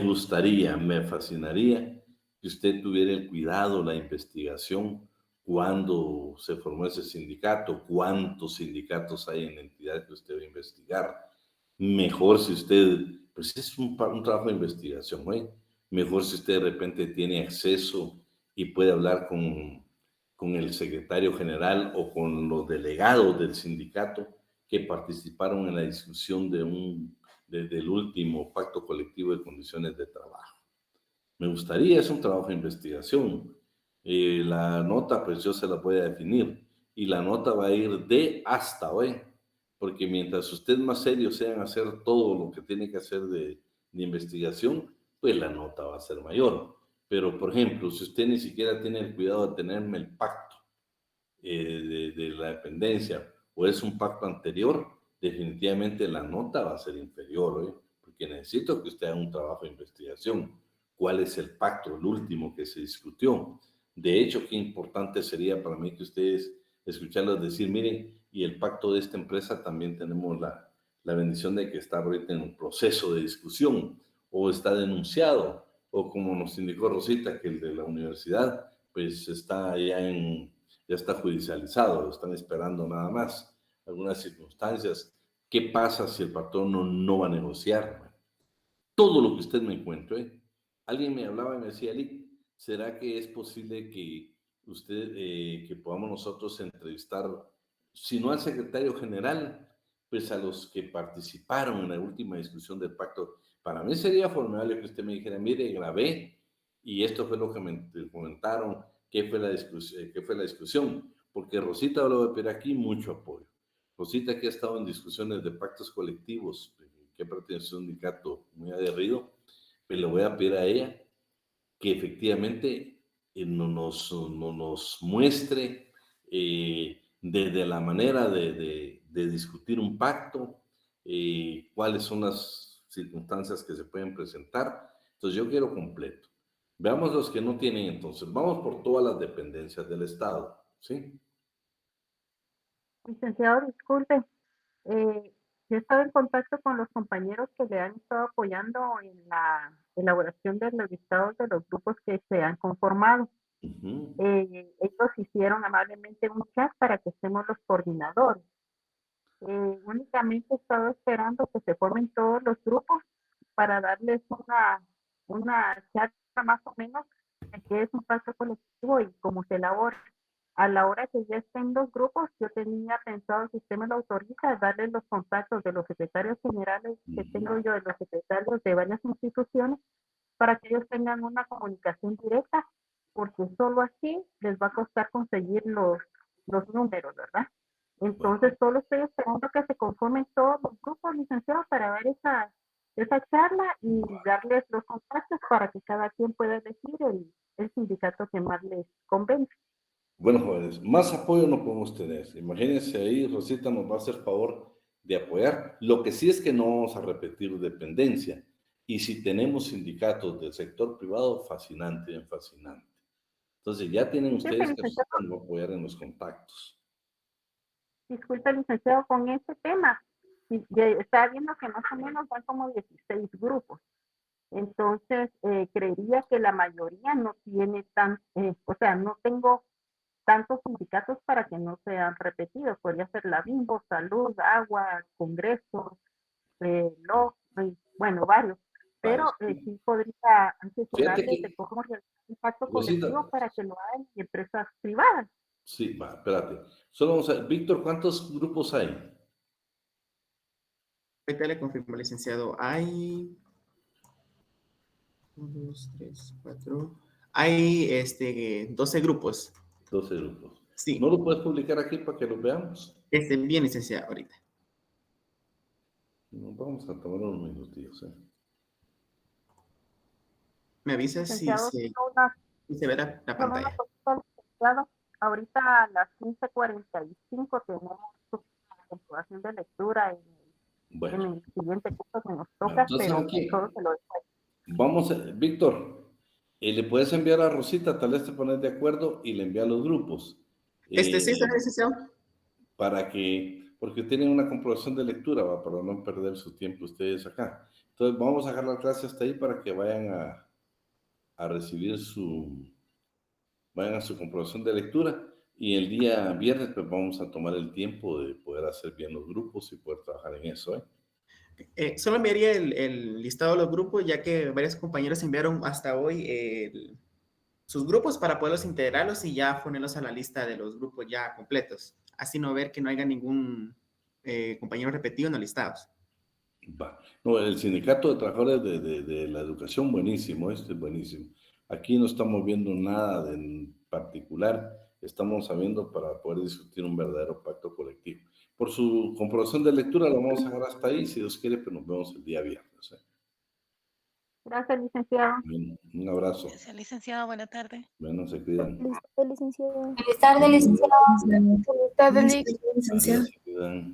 fascinaría que usted tuviera el cuidado, la investigación, cuando se formó ese sindicato, cuántos sindicatos hay en la entidad que usted va a investigar. Mejor si usted, pues es un trabajo de investigación, ¿eh? Mejor si usted de repente tiene acceso y puede hablar con el secretario general o con los delegados del sindicato que participaron en la discusión del último pacto colectivo de condiciones de trabajo. Me gustaría, es un trabajo de investigación. La nota, pues yo se la voy a definir, y la nota va a ir de hasta hoy, porque mientras ustedes más serios sean hacer todo lo que tiene que hacer de investigación, pues la nota va a ser mayor. Pero, por ejemplo, si usted ni siquiera tiene el cuidado de tenerme el pacto de la dependencia, o es un pacto anterior, definitivamente la nota va a ser inferior, ¿eh? Porque necesito que usted haga un trabajo de investigación. ¿Cuál es el pacto, el último que se discutió? De hecho, qué importante sería para mí que ustedes escucharlos decir, miren, y el pacto de esta empresa también tenemos la bendición de que está ahorita en un proceso de discusión, o está denunciado, o como nos indicó Rosita, que el de la universidad, pues está ya está judicializado, lo están esperando nada más, algunas circunstancias. ¿Qué pasa si el patrón no va a negociar? Todo lo que usted me encuentre. Alguien me hablaba y me decía, Lick, ¿será que es posible que usted, que podamos nosotros entrevistar, si no al secretario general, pues a los que participaron en la última discusión del pacto? Para mí sería formidable que usted me dijera, mire, grabé y esto fue lo que me comentaron, qué fue la discusión, porque Rosita lo va a pedir aquí mucho apoyo. Rosita, que ha estado en discusiones de pactos colectivos, que pertenece a un sindicato muy aguerrido, pues le voy a pedir a ella que efectivamente nos muestre desde la manera de discutir un pacto, cuáles son las circunstancias que se pueden presentar. Entonces yo quiero completo. Veamos los que no tienen entonces. Vamos por todas las dependencias del Estado, ¿sí?
Licenciado, disculpe, yo he estado en contacto con los compañeros que le han estado apoyando en la elaboración de los listados de los grupos que se han conformado. Ellos hicieron amablemente un chat para que estemos los coordinadores. Únicamente he estado esperando que se formen todos los grupos para darles una charla más o menos de qué es un pacto colectivo y cómo se elabora. A la hora que ya estén los grupos, yo tenía pensado, si usted me lo autoriza, darles los contactos de los secretarios generales que tengo yo, de los secretarios de varias instituciones, para que ellos tengan una comunicación directa, porque solo así les va a costar conseguir los números, ¿verdad? Entonces, solo estoy esperando que se conformen todos los grupos, licenciados, para ver esa charla y darles los contactos para que cada quien pueda elegir el sindicato que más les convenga.
Bueno, jóvenes, más apoyo no podemos tener. Imagínense ahí, Rosita nos va a hacer favor de apoyar. Lo que sí es que no vamos a repetir dependencia. Y si tenemos sindicatos del sector privado, fascinante, bien fascinante. Entonces ya tienen ustedes que Rosita nos va a apoyar en los contactos.
Disculpe, licenciado, con este tema, estaba viendo que más o menos van como 16 grupos. Entonces, creería que la mayoría no tiene o sea, no tengo tantos sindicatos para que no sean repetidos. Podría ser la Bimbo, Salud, Agua, Congreso, bueno, varios. Pero sí podría asesorarles de cómo realizar un pacto colectivo para que lo hagan en empresas privadas.
Sí, va, espérate. Solo vamos a... Víctor, ¿cuántos grupos hay?
Ahorita le confirmo, licenciado. Hay 1, 2, 3, 4. Hay 12 grupos.
12 grupos.
Sí.
¿No lo puedes publicar aquí para que los veamos?
Bien, licenciado, ahorita.
Nos vamos a tomar unos minutillos, ¿eh?
Me avisa si se ve la pantalla.
Ahorita a las 15:45 tenemos la comprobación de lectura en el siguiente curso que nos toca,
entonces,
pero todo se lo dejo ahí.
Vamos, Víctor, le puedes enviar a Rosita, tal vez te pones de acuerdo y le envía a los grupos.
Sí, está licenciado.
Para que, porque tienen una comprobación de lectura, para no perder su tiempo ustedes acá. Entonces vamos a dejar la clase hasta ahí para que vayan a recibir vayan a su comprobación de lectura, y el día viernes pues vamos a tomar el tiempo de poder hacer bien los grupos y poder trabajar en eso, ¿eh?
Solo enviaría el listado de los grupos, ya que varios compañeros enviaron hasta hoy sus grupos para poderlos integrarlos y ya ponerlos a la lista de los grupos ya completos. Así no ver que no haya ningún compañeros repetidos no listados.
Va. No, el sindicato de trabajadores de la educación, buenísimo, este es buenísimo. Aquí no estamos viendo nada de en particular, estamos sabiendo para poder discutir un verdadero pacto colectivo. Por su comprobación de lectura, lo vamos a dejar hasta ahí, si Dios quiere, pues nos vemos el día viernes.
Gracias, licenciado.
Bien, un abrazo.
Gracias, licenciado. Buena tarde.
Bueno, se cuidan.
Listo, licenciado.
Feliz tarde, licenciado.
Feliz tarde,
Se cuidan.